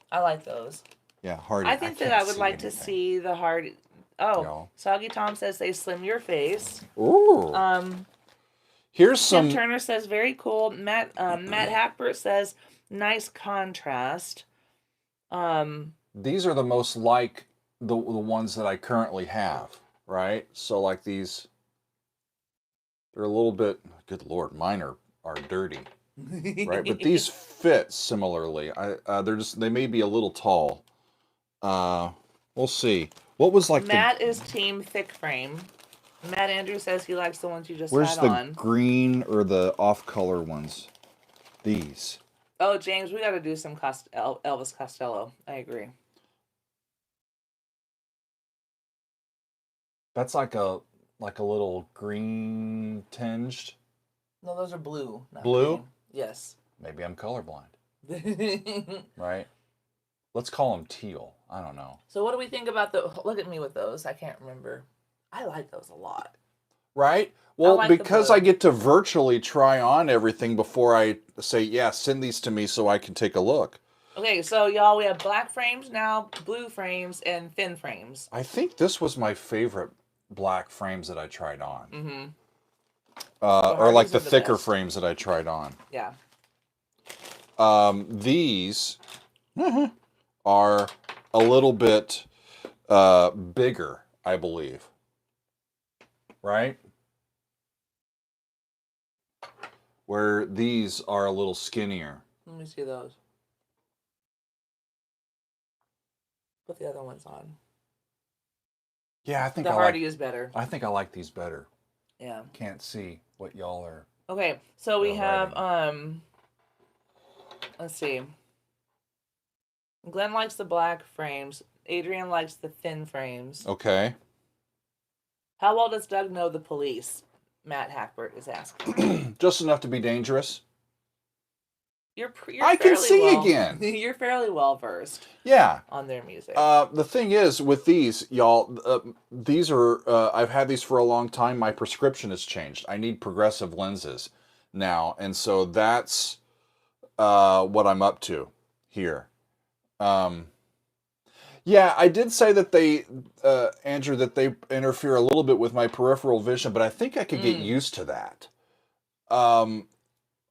I like those. yeah. Hardy. I think that I would like to see the Hardy. Oh, No. Soggy Tom says they slim your face. Ooh. Here's Tim some. Turner says very cool. Matt Hackbert says nice contrast. These are the most like the ones that I currently have, right? So like these, they're a little bit. Good Lord, mine are dirty, right? But these fit similarly. They may be a little tall. We'll see. What was like Matt is team thick frame. Matt Andrews says he likes the ones you just where's had the on. green or the off color ones? These. Oh, James, we got to do some Elvis Costello. I agree. That's like a little green tinged. No, those are blue. Not Blue? green. Yes. Maybe I'm colorblind. Right? Let's call them teal. I don't know. So what do we think about the... Look at me with those. I can't remember. I like those a lot. Right? Well, like because the blue. I get to virtually try on everything before I say, yeah, send these to me so I can take a look. Okay, so y'all, we have black frames now, blue frames, and thin frames. I think this was my favorite black frames that I tried on. Mm-hmm. Or like the the thicker best. frames that I tried on. Yeah. These are a little bit bigger, I believe. Right? Where these are a little skinnier. Let me see those. Put the other ones on. Yeah, I think The Hardy is better. I think I like these better. Yeah. Can't see what y'all are. Okay, so we have writing. let's see. Glenn likes the black frames. Adrian likes the thin frames. Okay. How well does Doug know the police? Matt Hackbert is asking. Just enough to be dangerous. You're I can see again. You're fairly well versed. Yeah. On their music. The thing is with these, y'all, these are I've had these for a long time. My prescription has changed. I need progressive lenses now, and so that's what I'm up to here. Yeah, I did say that they, Andrew, that they interfere a little bit with my peripheral vision, but I think I could get used to that.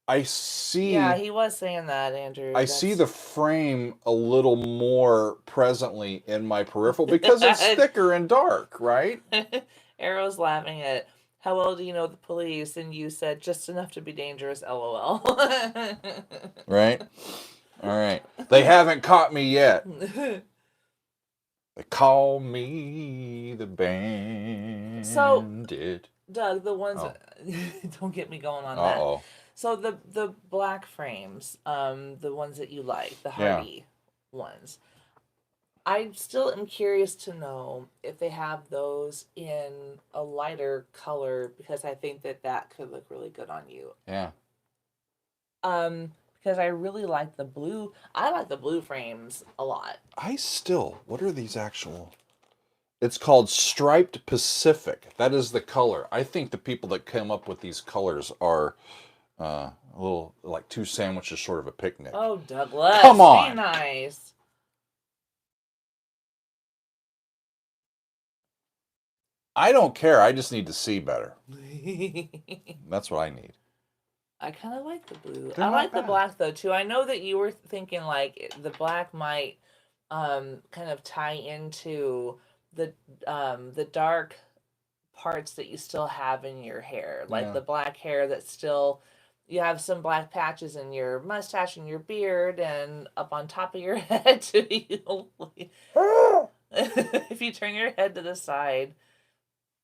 I see. Yeah, he was saying that, Andrew. I see the frame a little more presently in my peripheral because it's thicker and dark, right? Arrow's laughing at, how well do you know the police? And you said, just enough to be dangerous, LOL. Right? All right. They haven't caught me yet. They call me the bandit. So, Doug, the ones... Oh. Don't get me going on Uh-oh. that. So the black frames, the ones that you like, the Hardy ones, I still am curious to know if they have those in a lighter color, because I think that could look really good on you. Yeah. Because I really like the blue. I like the blue frames a lot. What are these actual? It's called Striped Pacific. That is the color. I think the people that came up with these colors are A little, like 2 sandwiches short of a picnic. Oh, Douglas. Come on. Be nice. I don't care. I just need to see better. That's what I need. I kind of like the blue. They're I not like the bad. black though too. I know that you were thinking like the black might kind of tie into the dark parts that you still have in your hair, like Yeah. the black hair that's still, you have some black patches in your mustache and your beard and up on top of your head too. If you turn your head to the side,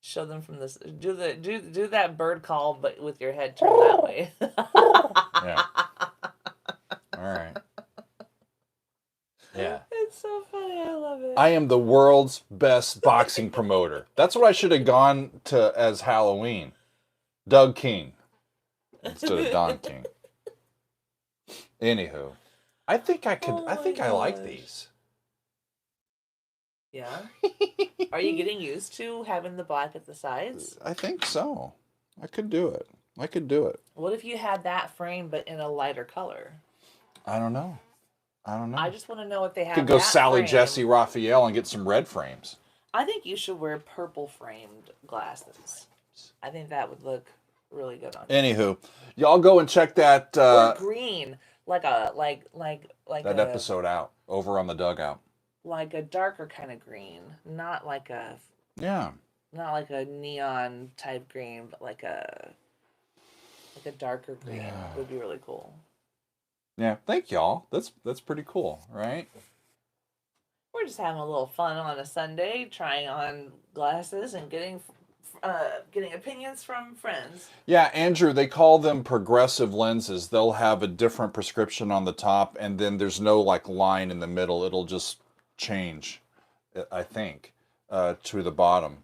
show them from this, do that bird call but with your head turned that way. Yeah. All right. Yeah. It's so funny. I love it. I am the world's best boxing promoter. That's what I should have gone to as Halloween. Doug King instead of Don King. Anywho, I think I could. I think I like these. Yeah. Are you getting used to having the black at the sides? I think so. I could do it. I could do it. What if you had that frame but in a lighter color? I don't know. I just want to know if they have. Could go that Sally frame. Jesse Raphael and get some red frames. I think you should wear purple framed glasses. I think that would look really good on you. Anywho, y'all go and check that or green, like a that episode out over on the Dugout. Like a darker kind of green, not like a neon type green, but like a darker green would be really cool. Yeah, thank y'all. That's pretty cool, right? We're just having a little fun on a Sunday, trying on glasses and getting opinions from friends. Yeah, Andrew, they call them progressive lenses. They'll have a different prescription on the top, and then there's no like line in the middle. It'll just change, I think, to the bottom.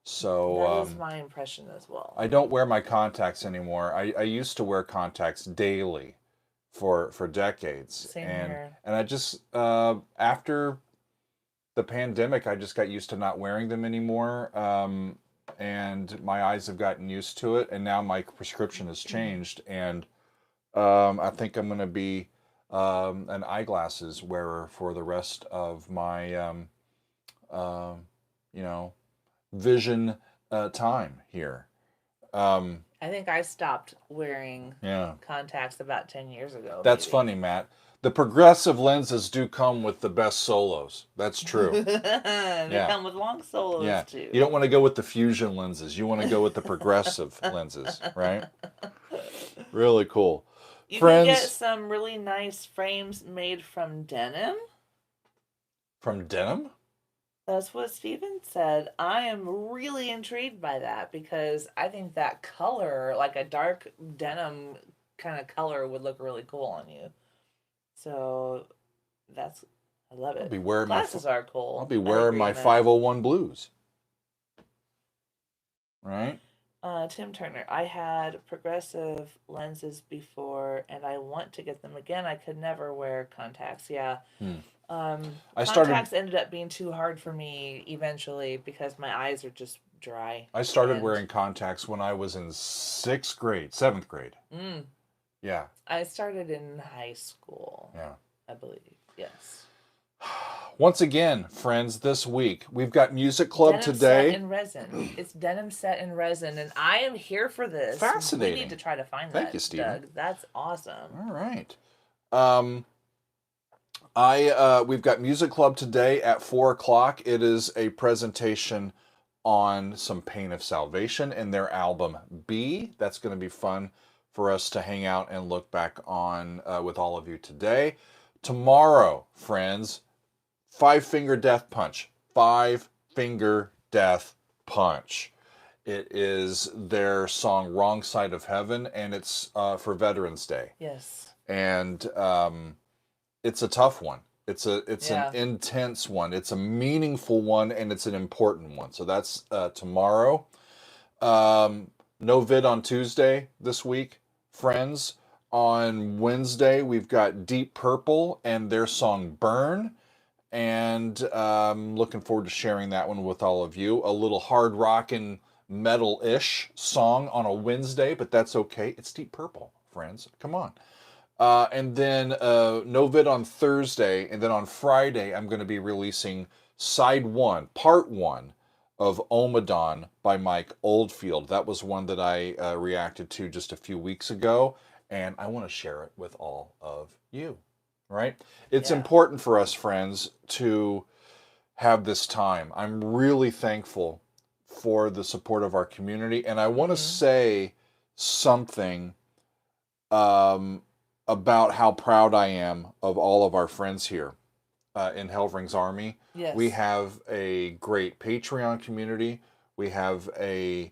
So that is my impression as well. I don't wear my contacts anymore. I used to wear contacts daily for decades. Same here. And I just after the pandemic, I just got used to not wearing them anymore. And my eyes have gotten used to it, and now my prescription has changed, and I think I'm going to be an eyeglasses wearer for the rest of my vision time here. I think I stopped wearing contacts about 10 years ago. That's funny, Matt. The progressive lenses do come with the best solos. That's true. They come with long solos too. You don't want to go with the fusion lenses. You want to go with the progressive lenses, right? Really cool. You Friends, can get some really nice frames made from denim. From denim? That's what Steven said. I am really intrigued by that because I think that color, like a dark denim kind of color, would look really cool on you. So I love it. I'll be wearing glasses are cool. I'll be wearing my 501 blues. Right? Tim Turner, I had progressive lenses before and I want to get them again. I could never wear contacts. Yeah. Contacts ended up being too hard for me eventually because my eyes are just dry. I started wearing contacts when I was in 7th grade. Yeah. I started in high school. Yeah. I believe. Yes. Once again, friends, this week we've got music club denim today. Set in resin. It's denim set in resin, and I am here for this. Fascinating. We need to try to find Thank that. you, Steven. Doug. That's awesome. All right. We've got music club today at 4:00. It is a presentation on some Pain of Salvation and their album B. That's going to be fun for us to hang out and look back on with all of you today. Tomorrow, friends, Five Finger Death Punch. Five Finger Death Punch. It is their song Wrong Side of Heaven, and it's for Veterans Day. Yes. And it's a tough one. It's an intense one. It's a meaningful one, and it's an important one. So that's tomorrow. No vid on Tuesday this week, friends. On Wednesday, we've got Deep Purple and their song Burn. And looking forward to sharing that one with all of you. A little hard rockin' metal-ish song on a Wednesday, but that's okay. It's Deep Purple, friends. Come on. And then no vid on Thursday, and then on Friday I'm going to be releasing part one of Omadon by Mike Oldfield. That was one that I reacted to just a few weeks ago, and I want to share it with all of you. Right? It's important for us, friends, to have this time. I'm really thankful for the support of our community, and I want to say something about how proud I am of all of our friends here in Helvering's Army. Yes. We have a great Patreon community. We have a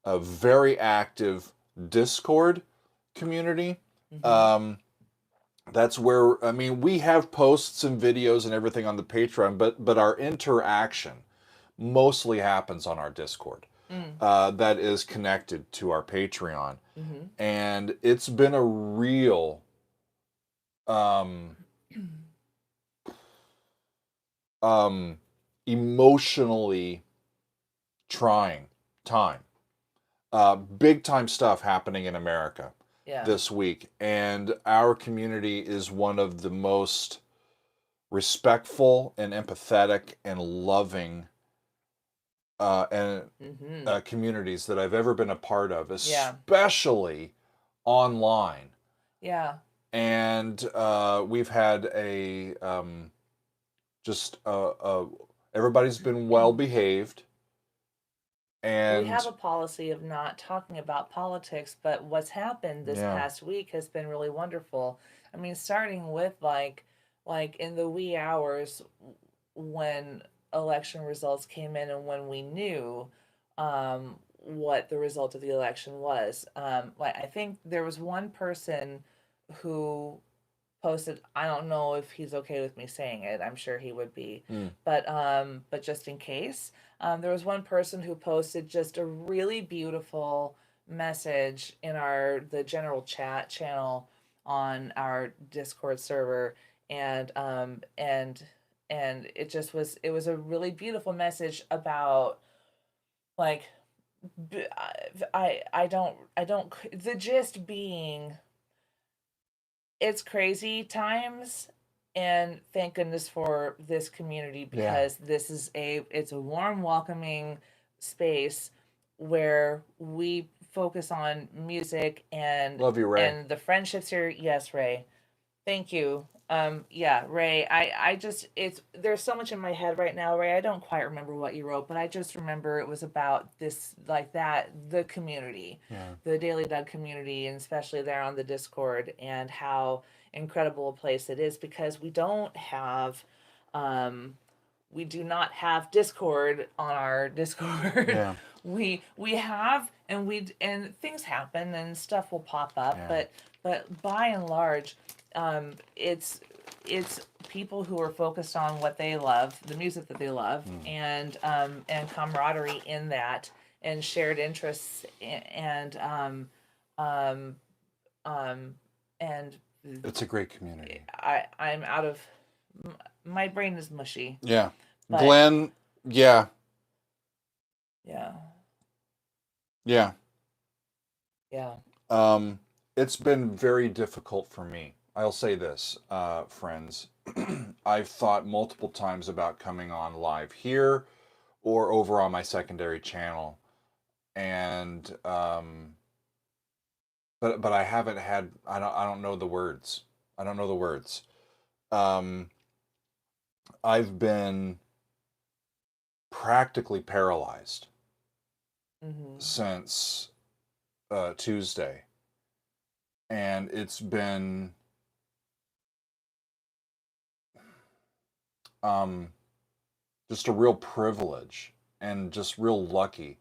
very active Discord community. That's where, I mean, we have posts and videos and everything on the Patreon, but our interaction mostly happens on our Discord. That is connected to our Patreon. And it's been a real emotionally trying time. Big time stuff happening in America this week, and our community is one of the most respectful and empathetic and loving communities that I've ever been a part of, especially online. Yeah. And we've had everybody's been well behaved. And we have a policy of not talking about politics, but what's happened this past week has been really wonderful. I mean, starting with like in the wee hours when election results came in and when we knew what the result of the election was. I think there was one person who posted, I don't know if he's okay with me saying it, I'm sure he would be, but just in case, there was one person who posted just a really beautiful message in the general chat channel on our Discord server, and it just was, it was a really beautiful message about like I don't the gist being, it's crazy times, and thank goodness for this community, because it's a warm, welcoming space where we focus on music and love you, Ray, and the friendships here. Yes, Ray. Thank you. Ray, I just, there's so much in my head right now, Ray. I don't quite remember what you wrote, but I just remember it was about this, like that, the community, the Daily Doug community, and especially there on the Discord, and how incredible a place it is, because we do not have Discord on our Discord. Yeah. we have, and things happen and stuff will pop up, but by and large, it's people who are focused on what they love, the music that they love, and camaraderie in that, and shared interests, and it's a great community. I'm out of, my brain is mushy. Yeah. Glenn, yeah. It's been very difficult for me. I'll say this, friends. I've thought multiple times about coming on live here or over on my secondary channel, and but I haven't had. I don't know the words. I don't know the words. I've been practically paralyzed since Tuesday, and it's been just a real privilege and just real lucky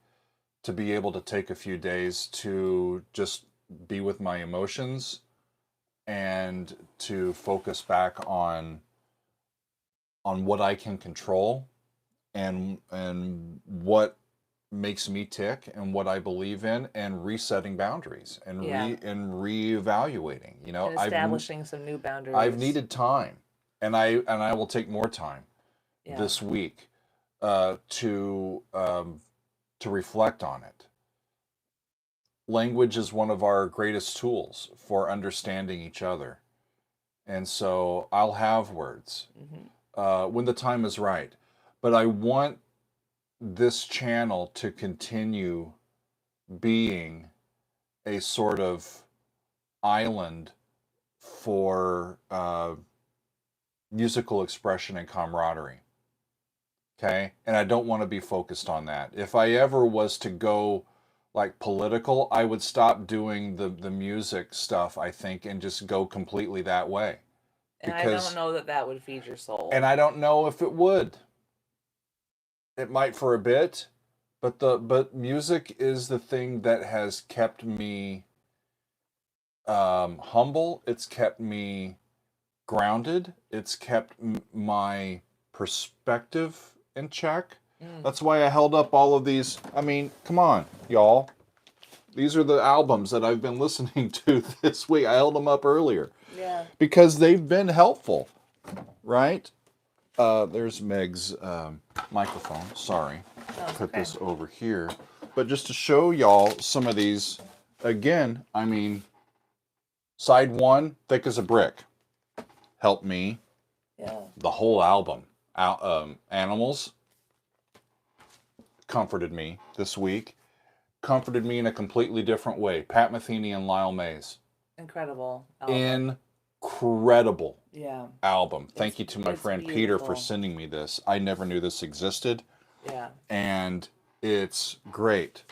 to be able to take a few days to just be with my emotions and to focus back on what I can control, and what makes me tick, and what I believe in, and resetting boundaries, and reevaluating. You know, and establishing some new boundaries. I've needed time, and I will take more time this week to reflect on it. language is one of our greatest tools for understanding each other. And so I'll have words when the time is right. But I want this channel to continue being a sort of island for musical expression and camaraderie. Okay? And I don't want to be focused on that. If I ever was to go like political, I would stop doing the music stuff, I think, and just go completely that way. And I don't know that that would feed your soul. And I don't know if it would. It might for a bit, but music is the thing that has kept me humble. It's kept me grounded. It's kept my perspective in check. That's why I held up all of these. I mean, come on, y'all. These are the albums that I've been listening to this week. I held them up earlier. Yeah. Because they've been helpful, right? There's Meg's microphone. Sorry. Put this over here. But just to show y'all some of these, again, I mean, side one, Thick as a Brick, helped me. Yeah. The whole album, Animals, comforted me this week. Comforted me in a completely different way. Pat Metheny and Lyle Mays. Incredible album. Incredible album. Thank you to my friend beautiful. Peter for sending me this. I never knew this existed. Yeah. And it's great.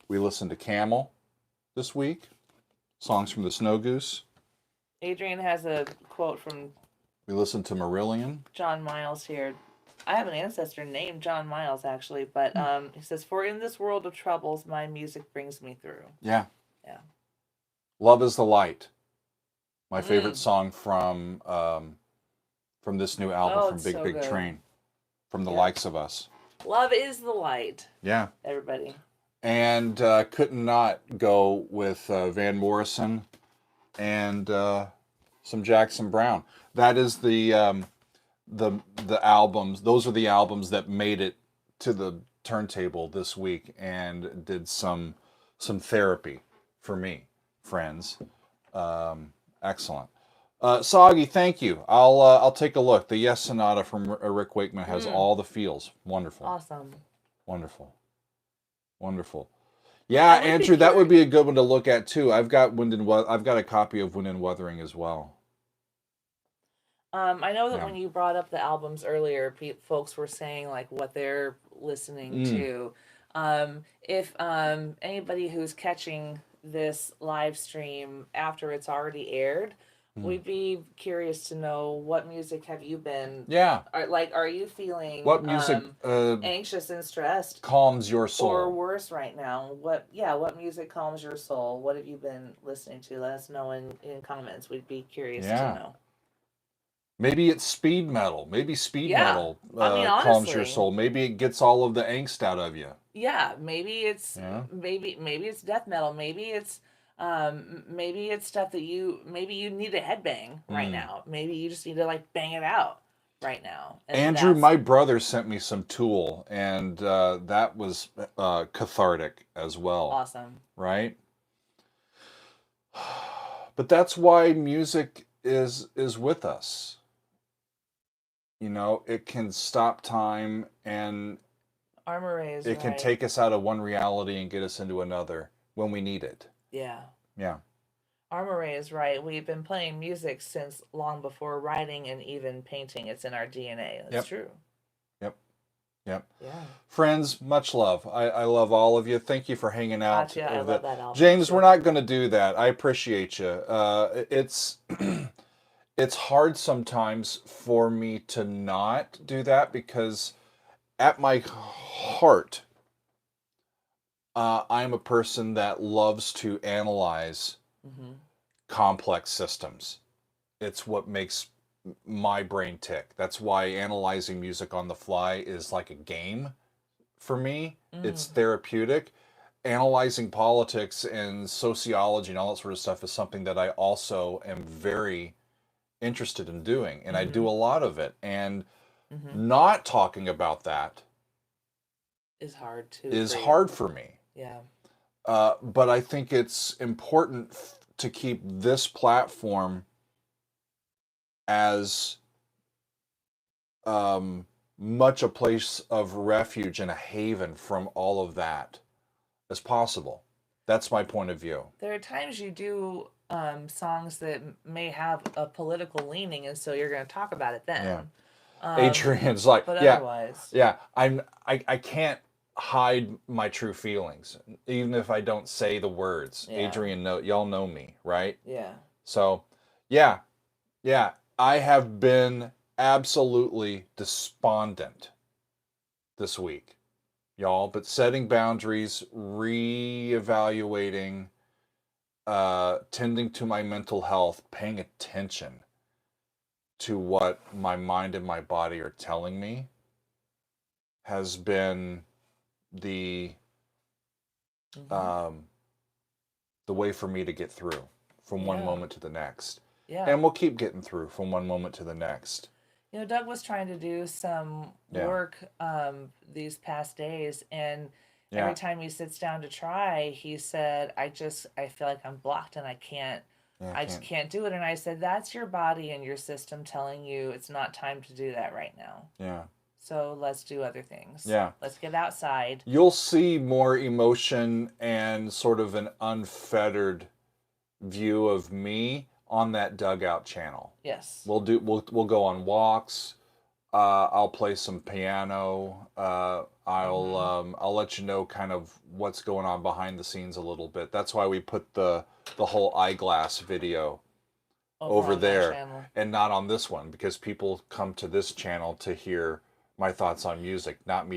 We listened to Camel this week. Songs from the Snow Goose. Adrian has a quote from... We listened to Marillion. John Miles here. I have an ancestor named John Miles, actually, but he says, "For in this world of troubles, my music brings me through." Yeah. Yeah. Love is the Light. My favorite song from this new album from Big Big Train. From the likes of us. Love is the light. Yeah. Everybody. And could not go with Van Morrison and some Jackson Browne. That is the albums. Those are the albums that made it to the turntable this week and did some therapy for me, friends. Excellent. Soggy, thank you. I'll take a look. The Yes Sonata from Rick Wakeman has all the feels. Wonderful. Awesome. Wonderful. Wonderful. Yeah, Andrew, that would be a good one to look at too. I've got a copy of Wind and Wuthering as well. I know that when you brought up the albums earlier, folks were saying like what they're listening to. If anybody who's catching this live stream after it's already aired, we'd be curious to know what music have you been? Are you feeling what music anxious and stressed calms your soul, or worse right now? What music calms your soul? What have you been listening to? Let us know in comments. We'd be curious to know. Maybe it's speed metal. Maybe speed metal calms your soul. Maybe it gets all of the angst out of you. Yeah, maybe it's maybe it's death metal. Maybe it's stuff that you need a headbang right now. Maybe you just need to like bang it out right now. And Andrew, my brother sent me some Tool, and that was cathartic as well. Awesome. Right? But that's why music is with us. You know, it can stop time and it can take us out of one reality and get us into another when we need it. Yeah. Yeah. Armor Ray is right. We've been playing music since long before writing and even painting. It's in our DNA. That's true. Yep. Yeah. Friends, much love. I love all of you. Thank you for hanging out. Gotcha. I love that album. James, we're not going to do that. I appreciate you. It's hard sometimes for me to not do that because at my heart, I'm a person that loves to analyze complex systems. It's what makes my brain tick. That's why analyzing music on the fly is like a game for me. It's therapeutic. Analyzing politics and sociology and all that sort of stuff is something that I also am very interested in doing, and I do a lot of it, and not talking about that is hard hard for me. Yeah. But I think it's important to keep this platform as much a place of refuge and a haven from all of that as possible. That's my point of view. There are times you do songs that may have a political leaning, and so you're going to talk about it then. Adrian's like, But yeah, otherwise, I can't hide my true feelings, even if I don't say the words. Yeah. Adrian, y'all know me, right? yeah. So, yeah, I have been absolutely despondent this week, y'all. But setting boundaries, reevaluating, tending to my mental health, paying attention to what my mind and my body are telling me has been the the way for me to get through from one moment to the next. Yeah. And we'll keep getting through from one moment to the next. You know, Doug was trying to do some work these past days, and every time he sits down to try, he said, I feel like I'm blocked and I just can't do it. And I said, that's your body and your system telling you it's not time to do that right now. Yeah. So let's do other things. Yeah. Let's get outside. You'll see more emotion and sort of an unfettered view of me on that Dugout channel. Yes. We'll go on walks. I'll play some piano. I'll let you know kind of what's going on behind the scenes a little bit. That's why we put the whole eyeglass video over there and not on this one, because people come to this channel to hear my thoughts on music, not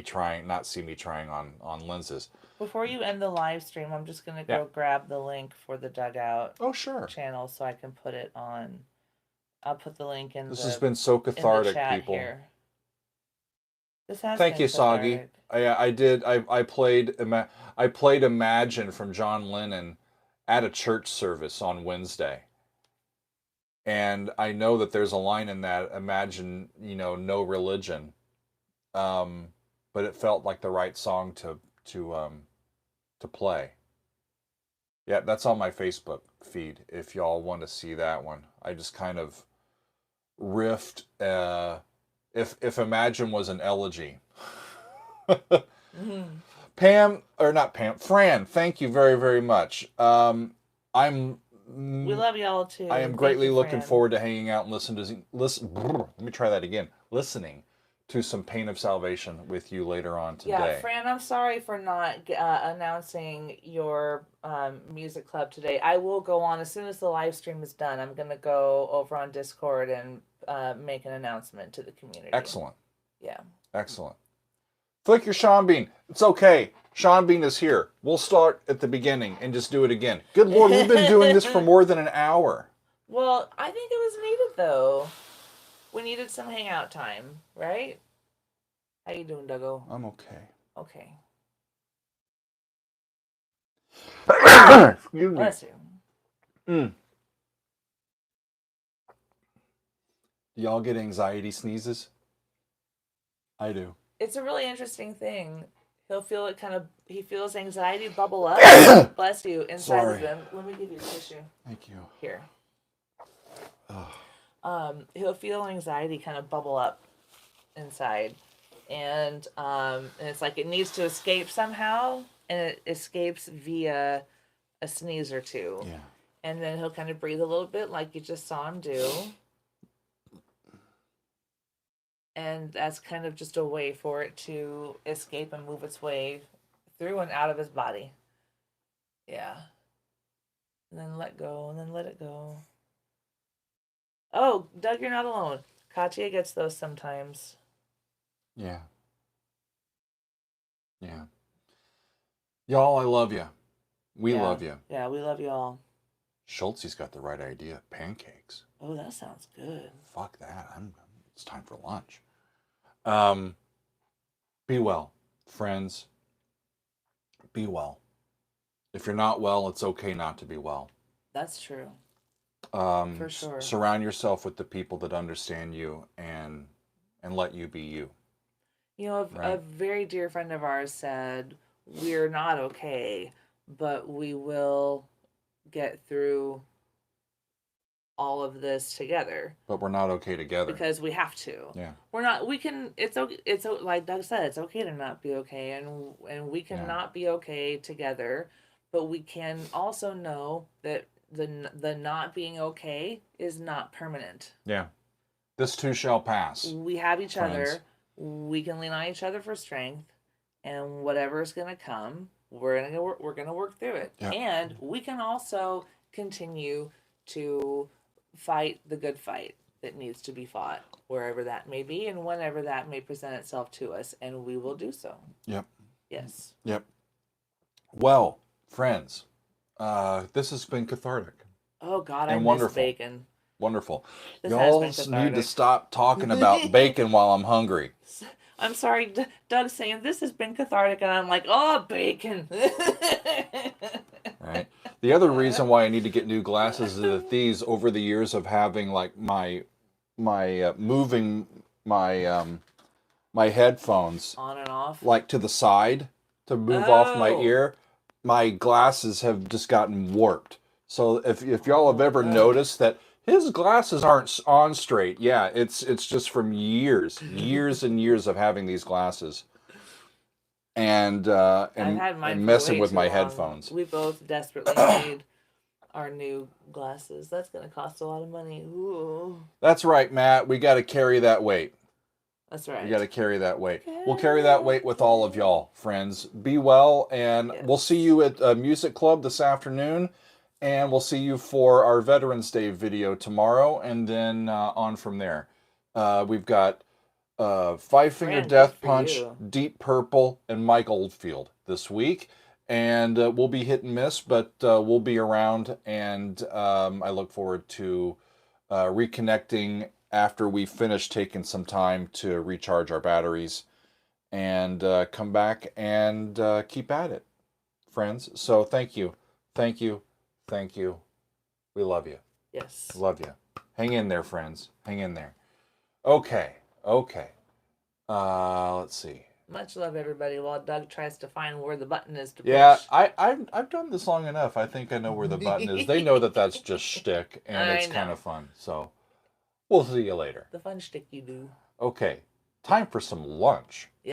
see me trying on lenses. Before you end the live stream, I'm just gonna go grab the link for the Dugout channel so I can put it on. I'll put the link in. This has been so cathartic, people. Here. This has Thank you, Soggy. I did. I played Imagine from John Lennon at a church service on Wednesday. And I know that there's a line in that, Imagine, no religion. But it felt like the right song to play. Yeah, that's on my Facebook feed if y'all want to see that one. I just kind of riffed if Imagine was an elegy. Fran, thank you very, very much. We love y'all too. I am greatly looking forward to hanging out and listening. Let me try that again. Listening to some Pain of Salvation with you later on today. Yeah, Fran, I'm sorry for not announcing your music club today. I will go on as soon as the live stream is done. I'm going to go over on Discord and make an announcement to the community. Excellent. Yeah. Excellent. Flick your Sean Bean. It's okay. Sean Bean is here. We'll start at the beginning and just do it again. Good Lord, we've been doing this for more than an hour. Well, I think it was needed, though. We needed some hangout time, right? How you doing, Dougo? I'm okay. Okay. Excuse me. Bless you. Do y'all get anxiety sneezes? I do. It's a really interesting thing. He'll feel it he feels anxiety bubble up. Bless you. Inside of him. Let me give you a tissue. Thank you. Here. He'll feel anxiety kind of bubble up inside. And it's like it needs to escape somehow, and it escapes via a sneeze or two. Yeah. And then he'll kind of breathe a little bit like you just saw him do. And that's kind of just a way for it to escape and move its way through and out of his body. Yeah. And then let go, and then let it go. Oh, Doug, you're not alone. Katya gets those sometimes. Yeah. Yeah. Y'all, I love you. We love you. Yeah, we love you all. Schultze's got the right idea. Pancakes. Oh, that sounds good. Fuck that. It's time for lunch. Be well, friends. Be well. If you're not well, it's okay not to be well. That's true. For sure. Surround yourself with the people that understand you and let you be you. You know, a very dear friend of ours said, we're not okay. but we will get through all of this together. But we're not okay together. Because we have to. Yeah. We're not. We can. It's okay. It's like Doug said. It's okay to not be okay, and we can not be okay together. But we can also know that the not being okay is not permanent. Yeah. This too shall pass. We have each friends. other. We can lean on each other for strength, and whatever's gonna come, we're gonna work through it. Yeah. And we can also continue to fight the good fight that needs to be fought, wherever that may be and whenever that may present itself to us, and we will do so. Yep. Yes. Yep. Well, friends, this has been cathartic. Oh God, and I wonderful. miss bacon. Wonderful. This Y'all has been need to cathartic. stop talking about bacon while I'm hungry. I'm sorry, Doug's saying this has been cathartic, and I'm like, oh, bacon. Right. The other reason why I need to get new glasses is that these, over the years of having like my moving my my headphones on and off, like to the side to move off my Oh. ear, my glasses have just gotten warped. So if y'all have ever noticed that his glasses aren't on straight, yeah, it's just from years and years of having these glasses. And I've had mine and for messing way with too my long. headphones. We both desperately need our new glasses. That's going to cost a lot of money. Ooh. That's right, Matt. We got to carry that weight. That's right. We got to carry that weight. We'll carry that weight with all of y'all, friends. Be well, and we'll see you at Music Club this afternoon, and we'll see you for our Veterans Day video tomorrow, and then on from there. We've got Five Finger Death Punch, Deep Purple, and Mike Oldfield this week. And we'll be hit and miss, but we'll be around, and I look forward to reconnecting after we finish taking some time to recharge our batteries and come back and keep at it, friends. So thank you. Thank you. Thank you. We love you. Yes. Love you. Hang in there, friends. Hang in there. Okay. Okay. Let's see. Much love, everybody, while Doug tries to find where the button is to push. Yeah, I've done this long enough. I think I know where the button is. They know that that's just shtick, and it's kind of fun. So we'll see you later. The fun shtick you do. Okay, time for some lunch.